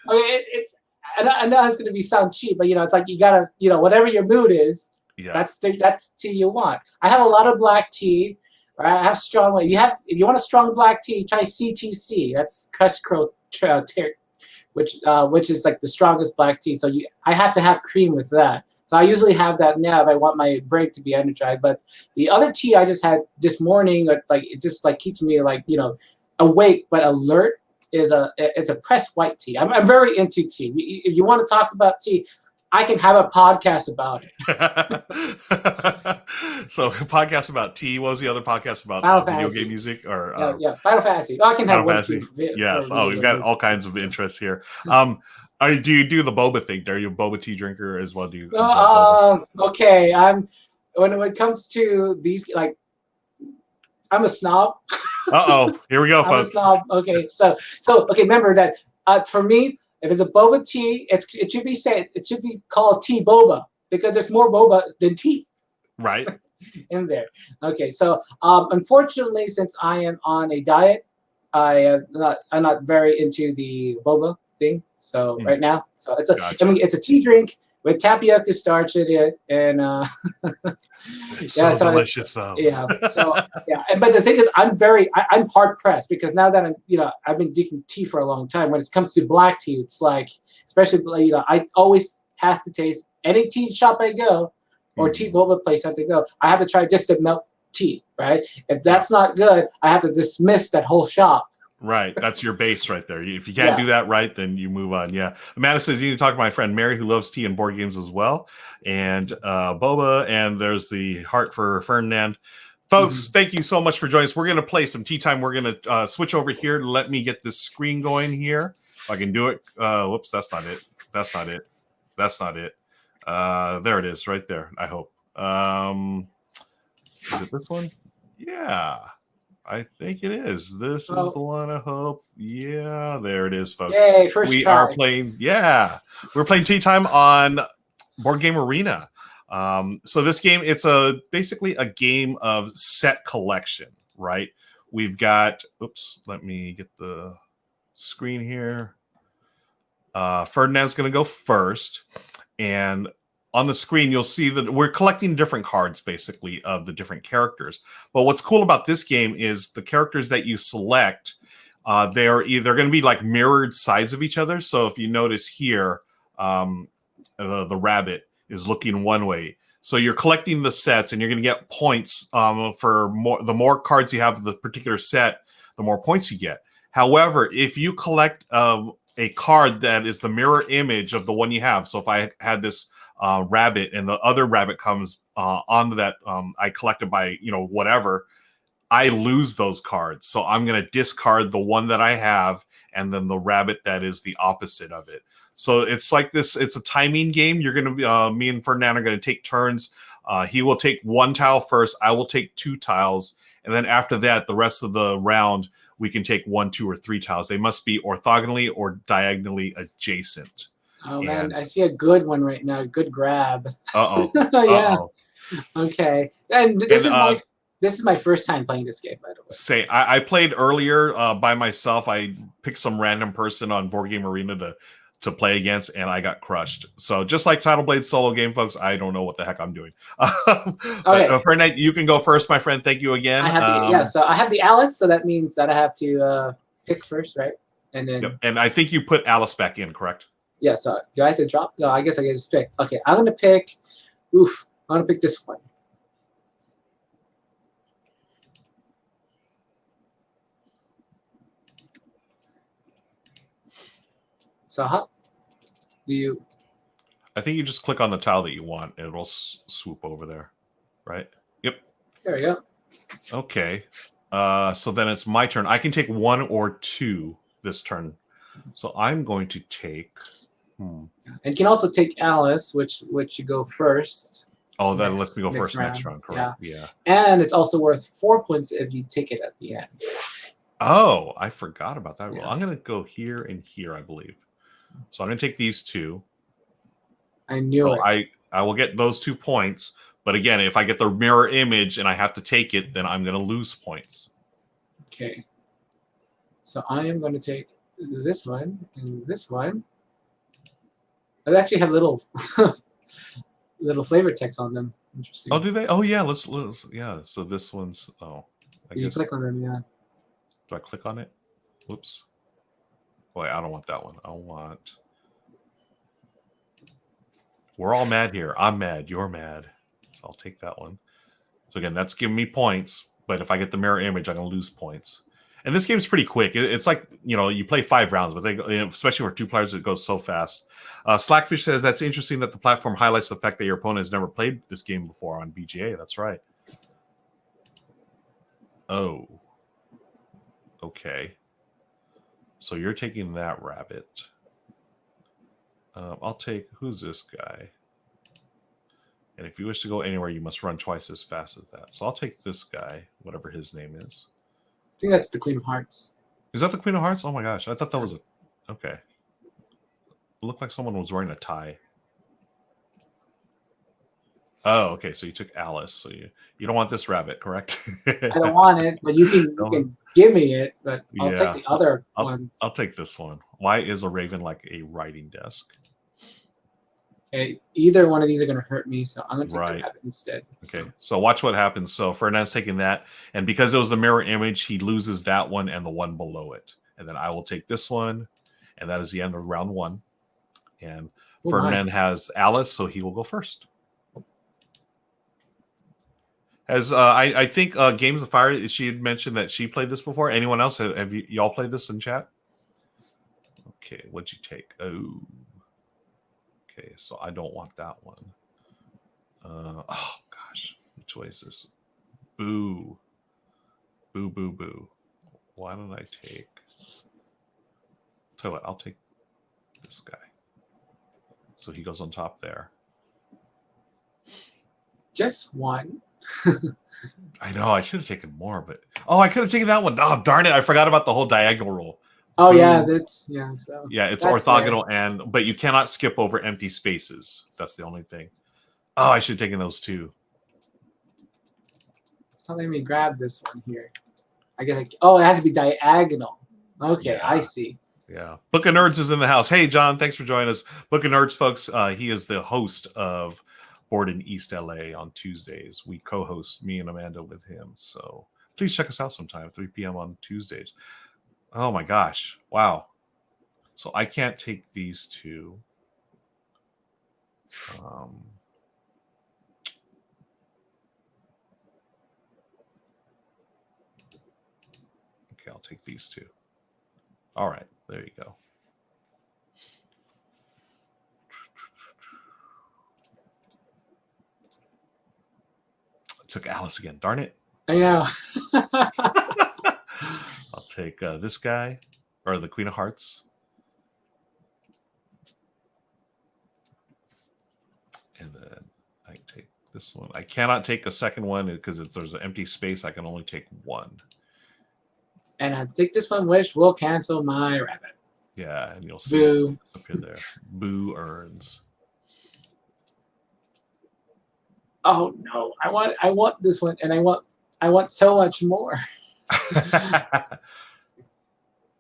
okay, it's. I know it's going to be sound cheap, but it's like you gotta, whatever your mood is, Yeah. that's tea you want. I have a lot of black tea. Right? I have strong. If you want a strong black tea, try CTC. That's crushed which is like the strongest black tea. So I have to have cream with that. So I usually have that now if I want my brain to be energized. But the other tea I just had this morning, like it just like keeps me like awake but alert. It's a pressed white tea. I'm very into tea. If you want to talk about tea, I can have a podcast about it. So podcast about tea. What was the other podcast about Final video game Fantasy. music or Yeah, Final Fantasy. Oh, I can have Final one too Fantasy? for Yes. Oh, video we've game got all music too. kinds of interests here. Do you do the boba thing? Are you a boba tea drinker as well? Do you enjoy boba? Okay. When it comes to these, like, I'm a snob. Uh-oh. Here we go, I'm a folks. snob. Okay, so okay. Remember that for me, if it's a boba tea, it should be said it should be called tea boba because there's more boba than tea Right. in there. Okay, so unfortunately, since I am on a diet, I'm not very into the boba thing. So right now, so Gotcha. it's a tea drink with tapioca starch in it, and It's yeah, so so delicious, though. but the thing is, I'm hard pressed because now that I've been drinking tea for a long time. When it comes to black tea, it's like, especially I always have to taste any tea shop I go or tea boba place I have to go. I have to try just the milk tea, right? If that's not good, I have to dismiss that whole shop. Right. That's your base right there. If you can't do that right, then you move on. Yeah. Amanda says you need to talk to my friend Mary, who loves tea and board games as well. And Boba, and there's the heart for Ferdinand. Folks, thank you so much for joining us. We're going to play some tea time. We're going to switch over here. Let me get this screen going here. If I can do it. Whoops, that's not it. That's not it. That's not it. There it is right there, I hope. Is it this one? Yeah. I think it is. This is the one, I hope. Yeah, there it is, folks. Yay, first we try. are playing, we're playing Tea Time on Board Game Arena. So this game, it's basically a game of set collection, right? We've got, oops, let me get the screen here. Ferdinand's going to go first. And on the screen, you'll see that we're collecting different cards, basically, of the different characters. But what's cool about this game is the characters that you select, they're going to be like mirrored sides of each other. So if you notice here, the rabbit is looking one way. So you're collecting the sets, and you're going to get points for more. The more cards you have of the particular set, the more points you get. However, if you collect a card that is the mirror image of the one you have, so if I had this rabbit and the other rabbit comes onto that I collected by whatever, I lose those cards. So I'm going to discard the one that I have and then the rabbit that is the opposite of it. So it's like this, it's a timing game. You're going to be me and Ferdinand are going to take turns. He will take one tile first, I will take two tiles, and then after that, the rest of the round we can take 1, 2, or 3 tiles. They must be orthogonally or diagonally adjacent. Oh man, I see a good one right now. Good grab. Uh-oh. Yeah. Uh-oh. Okay. And this is my first time playing this game, by the way. I played earlier by myself. I picked some random person on Board Game Arena to play against, and I got crushed. So just like Title Blade solo game, folks, I don't know what the heck I'm doing. But Ferdinand, you can go first, my friend. Thank you again. I have so I have the Alice, so that means that I have to pick first, right? And then and I think you put Alice back in, correct? Yeah, so do I have to drop? No, I guess I can just pick. Okay, I'm gonna pick. I'm gonna pick this one. So how do you? I think you just click on the tile that you want, and it'll swoop over there, right? Yep. There we go. Okay. So then it's my turn. I can take 1 or 2 this turn. So I'm going to take. And you can also take Alice, which you go first. Oh, that lets me go first next round, correct? Yeah. And it's also worth 4 points if you take it at the end. Oh, I forgot about that. Well, I'm going to go here and here, I believe. So I'm going to take these 2. I knew it. I will get those 2 points. But again, if I get the mirror image and I have to take it, then I'm going to lose points. Okay. So I am going to take this one and this one. They actually have little little flavor text on them. Interesting. Oh, do they? Oh, yeah. Let's yeah. So this one's. Oh, I You guess. click on them, yeah. Do I click on it? Whoops. Wait, I don't want that one. I want. We're all mad here. I'm mad. You're mad. So I'll take that one. So again, that's giving me points. But if I get the mirror image, I'm gonna lose points. And this game's pretty quick. It's like, you play 5 rounds, but especially for 2 players, it goes so fast. Slackfish says that's interesting that the platform highlights the fact that your opponent has never played this game before on BGA. That's right. Oh. Okay. So you're taking that rabbit. I'll take, who's this guy? And if you wish to go anywhere, you must run twice as fast as that. So I'll take this guy, whatever his name is. I think that's the Queen of Hearts. Is that the Queen of Hearts? Oh my gosh. I thought that was a... Okay. It looked like someone was wearing a tie. Oh, okay. So you took Alice. So you don't want this rabbit, correct? I don't want it, but you can give me it. But I'll take the other one. I'll take this one. Why is a raven like a writing desk? Okay, either one of these are going to hurt me, so I'm going to take the rabbit instead. Okay, so watch what happens. So Ferdinand's taking that, and because it was the mirror image, he loses that one and the one below it. And then I will take this one, and that is the end of round 1. And Ferdinand has Alice, so he will go first. As I think Games of Fire, she had mentioned that she played this before. Anyone else? Have y'all played this in chat? Okay, what'd you take? Oh. Okay, so I don't want that one. Oh, gosh. Which way is this? Boo. Boo, boo, boo. Why don't I take... Tell you what, I'll take this guy. So he goes on top there. Just one. I know, I should have taken more, but... Oh, I could have taken that one. Oh, darn it. I forgot about the whole diagonal rule. Oh, yeah, that's... Yeah, so... Yeah, it's orthogonal, but you cannot skip over empty spaces. That's the only thing. Oh, I should have taken those too. So let me grab this one here. I guess oh, it has to be diagonal. Okay, yeah. I see. Yeah. Book of Nerds is in the house. Hey, John, thanks for joining us. Book of Nerds, folks, he is the host of Board in East LA on Tuesdays. We co-host, me and Amanda, with him. So please check us out sometime, 3 p.m. on Tuesdays. Oh, my gosh. Wow. So I can't take these two. Okay, I'll take these two. All right, there you go. I took Alice again. Darn it. I know. I'll take this guy, or the Queen of Hearts. And then I take this one. I cannot take a second one because if there's an empty space, I can only take one. And I take this one, which will cancel my rabbit. Yeah, and you'll see Boo. up here there. Boo earns. Oh no! I want this one, and I want so much more.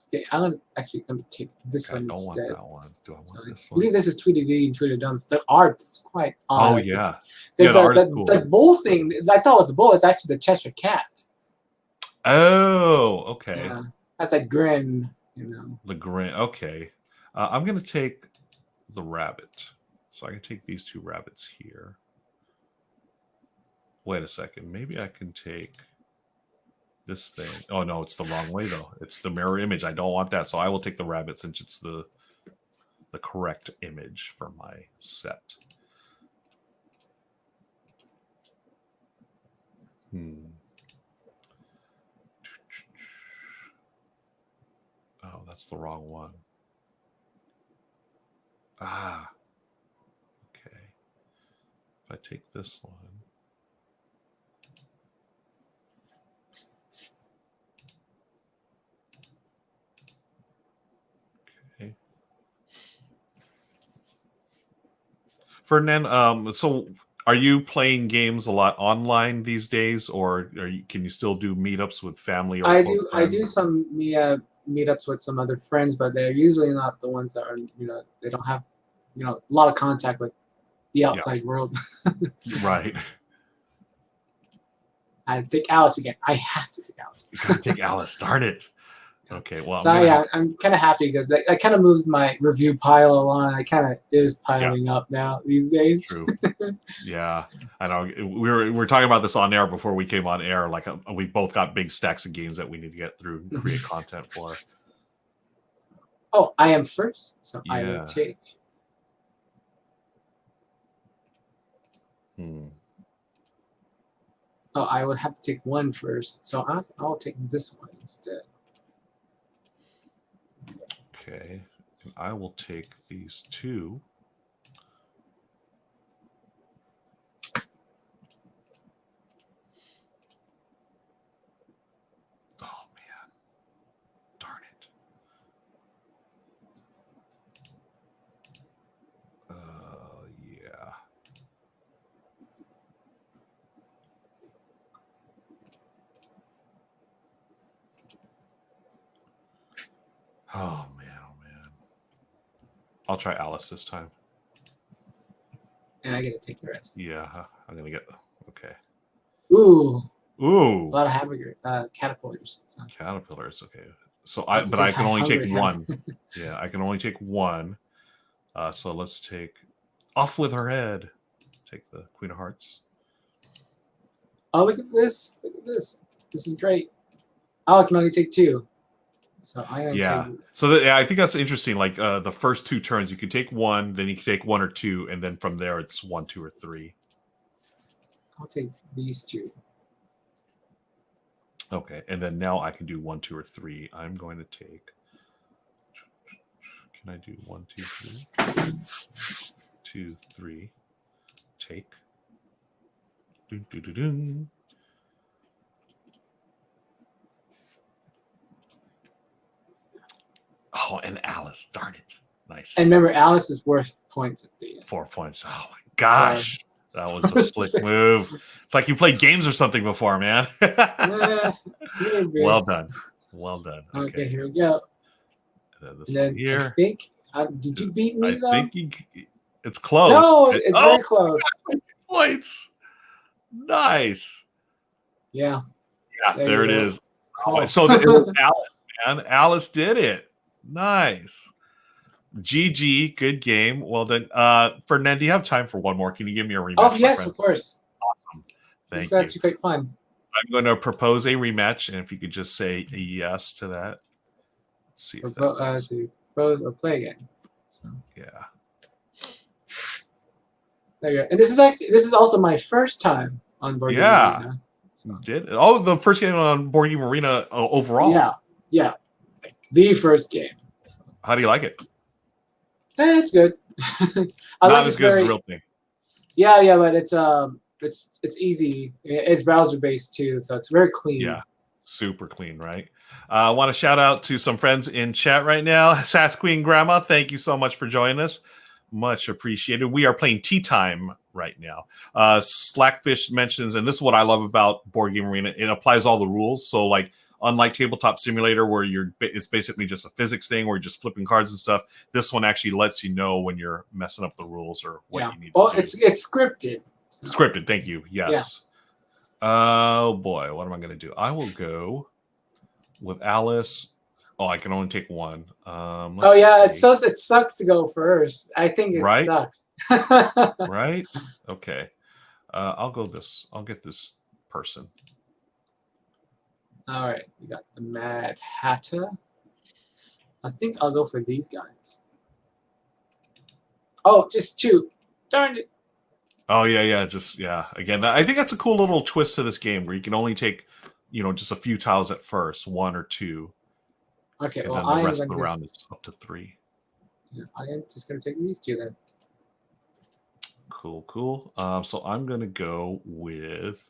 Okay, I'm actually gonna take this one instead. I don't want that one. Do I want this one? I believe this is Tweedledee and Tweedledum's. The art's quite odd. Oh yeah, the art is cool. The bull thing, I thought it was a bull. It's actually the Cheshire Cat. Oh, okay. Yeah, that's that grin, The grin. Okay, I'm gonna take the rabbit. So I can take these 2 rabbits here. Wait a second. Maybe I can take this thing. Oh no, it's the wrong way though. It's the mirror image. I don't want that. So I will take the rabbit since it's the correct image for my set. Oh, that's the wrong one. Ah. Okay. If I take this one. Ferdinand, so Are you playing games a lot online these days, or can you still do meetups with family or I close do I friends? do some meetups with some other friends, but they're usually not the ones that are they don't have a lot of contact with the Yeah, outside world. right. I take Alice again. I have to take Alice. You gotta take Alice. Darn it. Yeah. Okay, well, I'm So gonna have. yeah, I'm kind of happy because that kind of moves my review pile along. I kind of is Yeah, piling up now these days. true. Yeah, I know. We were talking about this on air before we came on air. Like, we both got big stacks of games that we need to get through and create content for. Oh, I am first, so I will Yeah. take. Hmm. Oh, I would have to take one first, so I'll take this one instead. Okay, and I will take these two. Oh man, darn it. Yeah. Oh man, oh man. I'll try Alice this time. And I get to take the rest. Yeah, I'm gonna get. Okay. Ooh, Ooh, a lot of hamburger caterpillars. So caterpillars. Okay. So not to but say I can how only take hungry I one. am. Yeah, I can only take one. So let's take off with her head. Take the Queen of Hearts. Oh, look at this! Look at this! This is great. Oh, I can only take two. So I am Yeah. taking. So yeah, I think that's interesting. Like the first two turns, you can take one, then you can take one or two, and then from there it's 1, 2, or 3. I'll take these two. Okay, and then now I can do 1, 2, or 3. I'm going to take. Can I do 1, 2, 3? 2, 3. Take. Dun, dun, dun, dun. Oh, and Alice. Darn it. Nice. And remember, Alice is worth points at the end. 4 points. Oh my gosh. That was a slick move. It's like you played games or something before, man. Maybe. Well done. Well done. Okay, Okay. here we go. And then this And one then I here. think, did you beat me I though? think it's close. No, it's Oh, very close. points. Nice. Yeah, Yeah, there you it go. is. Oh, Oh. so it was Alice, man. Alice did it. Nice. GG, good game. Well done. Ferdinand, do you have time for one more? Can you give me a rematch, Oh my yes, friend? of course. Awesome. This is Thank you. actually quite fun. I'm going to propose a rematch, and if you could just say a yes to that. Let's see if that does. To propose or play again. So Yeah. there you go. And this is also my first time on Board Game Yeah. Arena. So, Did oh the first game on Board Game Arena overall. Yeah. The first game. How do you like it? It's good. I Not like as it's good as the very real thing. yeah, but it's easy. It's browser based too, so it's very clean. Yeah, super clean, right? I want to shout out to some friends in chat right now. Sass Queen Grandma, thank you so much for joining us. Much appreciated. We are playing Tea Time right now. Slackfish mentions, and this is what I love about Board Game Arena, it applies all the rules. So, like, unlike Tabletop Simulator, where it's basically just a physics thing where you're just flipping cards and stuff, this one actually lets you know when you're messing up the rules or what you need to do. It's scripted. So. Scripted, thank you. Yes. Yeah. Oh boy, what am I going to do? I will go with Alice. Oh, I can only take one. It sucks to go first. I think it right? sucks. Right? Okay. I'll go this. I'll get this person. All right, we got the Mad Hatter. I think I'll go for these guys. Oh, just two. Darn it. Oh yeah. Again, I think that's a cool little twist to this game where you can only take, just a few tiles at first, 1 or 2. Okay, and well, then the rest of the round is up to 3. Yeah, I am just gonna take these two then. Cool. So I'm gonna go with.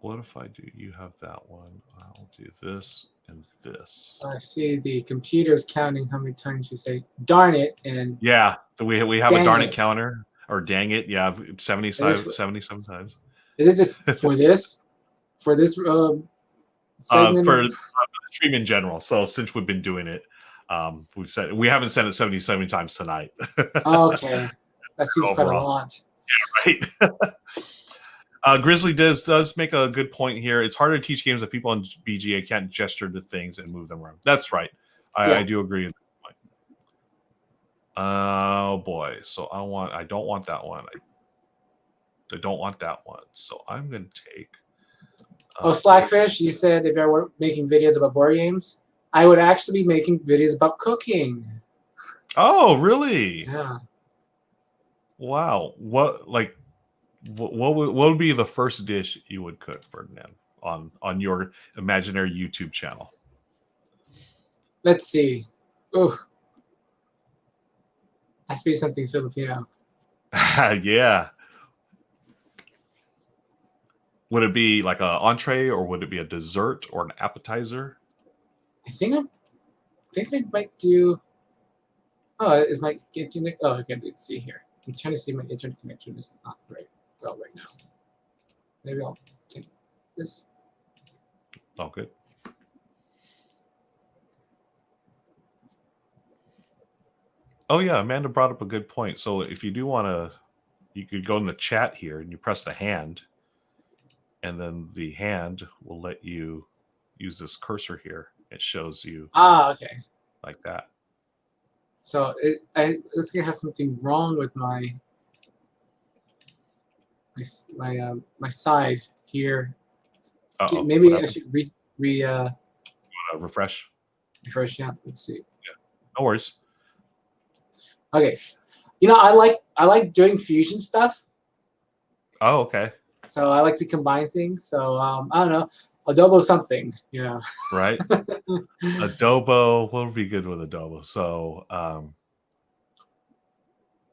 What if I do? You have that one. I'll do this and this. So I see the computer's counting how many times you say "darn it" and yeah. So we have a darn it counter. or dang it, yeah, 77 times. Is it just for this segment? For the stream in general. So since we've been doing it, we haven't said it 77 times tonight. Okay, that seems quite a Overall. lot. Right. Grizzly does make a good point here. It's harder to teach games that people on BGA can't gesture to things and move them around. That's right. I do agree with that point. Oh boy. So I don't want that one. I don't want that one. So I'm gonna take Slackfish, you said if I were making videos about board games, I would actually be making videos about cooking. Oh, really? Yeah. Wow. What would be the first dish you would cook, Ferdinand, on your imaginary YouTube channel? Let's see. Ooh. Has to be something Filipino. Yeah. Would it be like an entree, or would it be a dessert or an appetizer? I think I might do. Oh, is my internet? Oh, okay. Let's see here. I'm trying to see my internet connection is not right well right now. Maybe I'll take this. Oh, good. Oh yeah, Amanda brought up a good point. So if you do want to, you could go in the chat here and you press the hand, and then the hand will let you use this cursor here. It shows you. Okay. Like that. So it's gonna have something wrong with my side here. Uh-oh, maybe I should refresh. Refresh. Yeah. Let's see. Yeah. No worries. Okay. I like doing fusion stuff. Oh, okay. So I like to combine things. So I don't know, adobo something, Right. Adobo. What would be good with adobo? So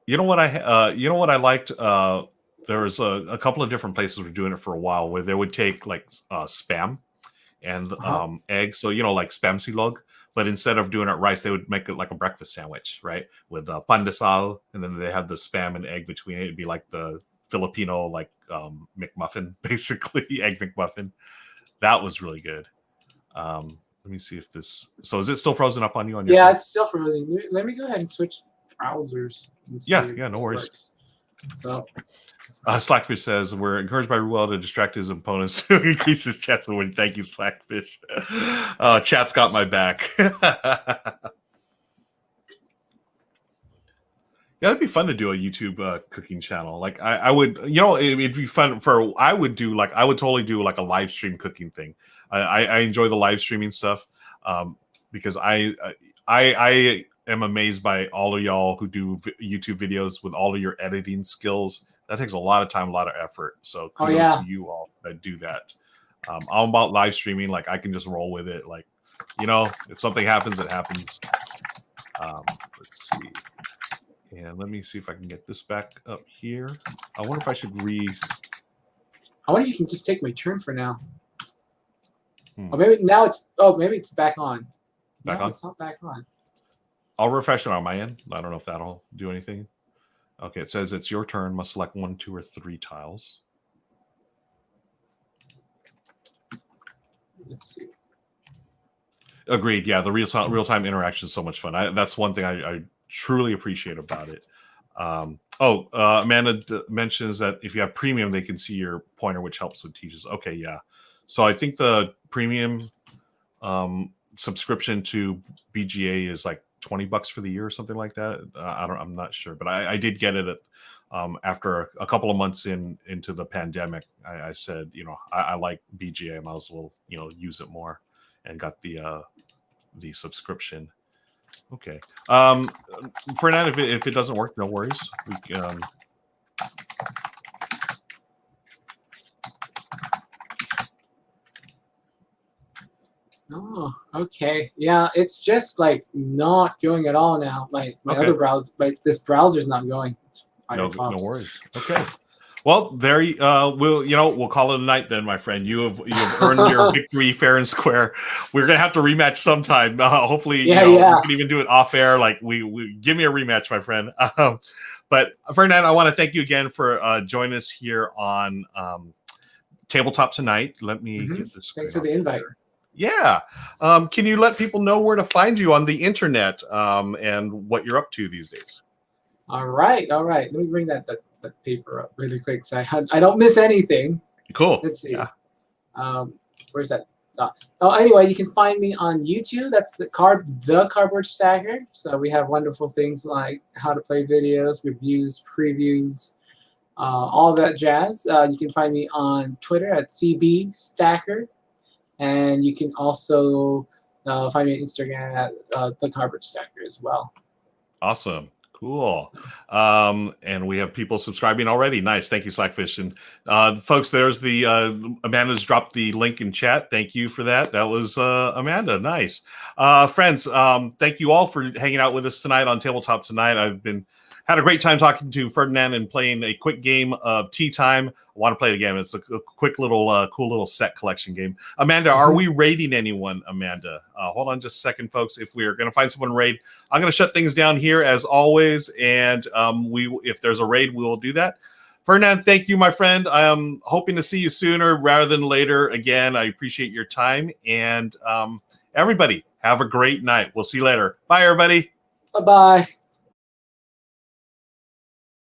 you know what I liked? There was a couple of different places were doing it for a while where they would take like spam and eggs. So like spam silog. But instead of doing it rice, they would make it like a breakfast sandwich, right? With pandesal, and then they have the spam and egg between it. It'd be like the Filipino like McMuffin, basically egg McMuffin. That was really good. Let me see if this. So is it still frozen up on you on your side? It's still frozen. Let me go ahead and switch browsers. Yeah, no worries. So Slackfish says we're encouraged by Ruel to distract his opponents to increase his chat win. Thank you, Slackfish. Chat's got my back. Yeah, it'd be fun to do a YouTube cooking channel. Like I would, it'd be fun I would totally do like a live stream cooking thing. I enjoy the live streaming stuff because I am amazed by all of y'all who do YouTube videos with all of your editing skills. That takes a lot of time, a lot of effort. So kudos to you all that do that. I'm about live streaming. Like I can just roll with it. Like, if something happens, it happens. Let's see. And let me see if I can get this back up here. I wonder if I should I wonder if you can just take my turn for now. Or maybe now maybe it's back on. Back on? It's not back on. I'll refresh it on my end. I don't know if that'll do anything. Okay, it says it's your turn. Must select 1, 2, or 3 tiles. Let's see. Agreed. Yeah, the real-time interaction is so much fun. That's one thing I truly appreciate about it. Amanda mentions that if you have premium, they can see your pointer, which helps with teaches. Okay, yeah. So I think the premium subscription to BGA is like $20 for the year or something like that. I'm not sure, but I did get it after a couple of months into the pandemic. I said, I like BGA. I might as well, use it more, and got the subscription. Okay. Ferdinand, if it doesn't work, no worries. We can. Oh, okay. Yeah, it's just like not going at all now. My other browser, this browser's not going. It's no worries. Okay. Well, there we'll call it a night then, my friend. You have earned your victory fair and square. We're gonna have to rematch sometime. Hopefully, we can even do it off air. Like we give me a rematch, my friend. But Ferdinand, I want to thank you again for joining us here on Tabletop Tonight. Let me get this. Thanks for the invite. Yeah. Can you let people know where to find you on the internet and what you're up to these days? All right. Let me bring that paper up really quick so I don't miss anything. Cool. Let's see. Yeah. Where's that? Anyway, you can find me on YouTube. That's the Cardboard Stacker. So we have wonderful things like how to play videos, reviews, previews, all that jazz. You can find me on Twitter at CB Stacker, and you can also find me on Instagram at the Cardboard Stacker as well. Awesome. Cool. And we have people subscribing already. Nice. Thank you, Slackfish. And folks, there's the Amanda's dropped the link in chat. Thank you for that. That was Amanda. Nice. Friends, thank you all for hanging out with us tonight on Tabletop Tonight. I've had a great time talking to Ferdinand and playing a quick game of Tea Time. I want to play it again. It's a quick little cool little set collection game. Amanda, are we raiding anyone, Amanda? Hold on just a second, folks. If we're going to find someone raid, I'm going to shut things down here as always. And if there's a raid, we will do that. Ferdinand, thank you, my friend. I am hoping to see you sooner rather than later. Again, I appreciate your time. And everybody, have a great night. We'll see you later. Bye, everybody. Bye-bye.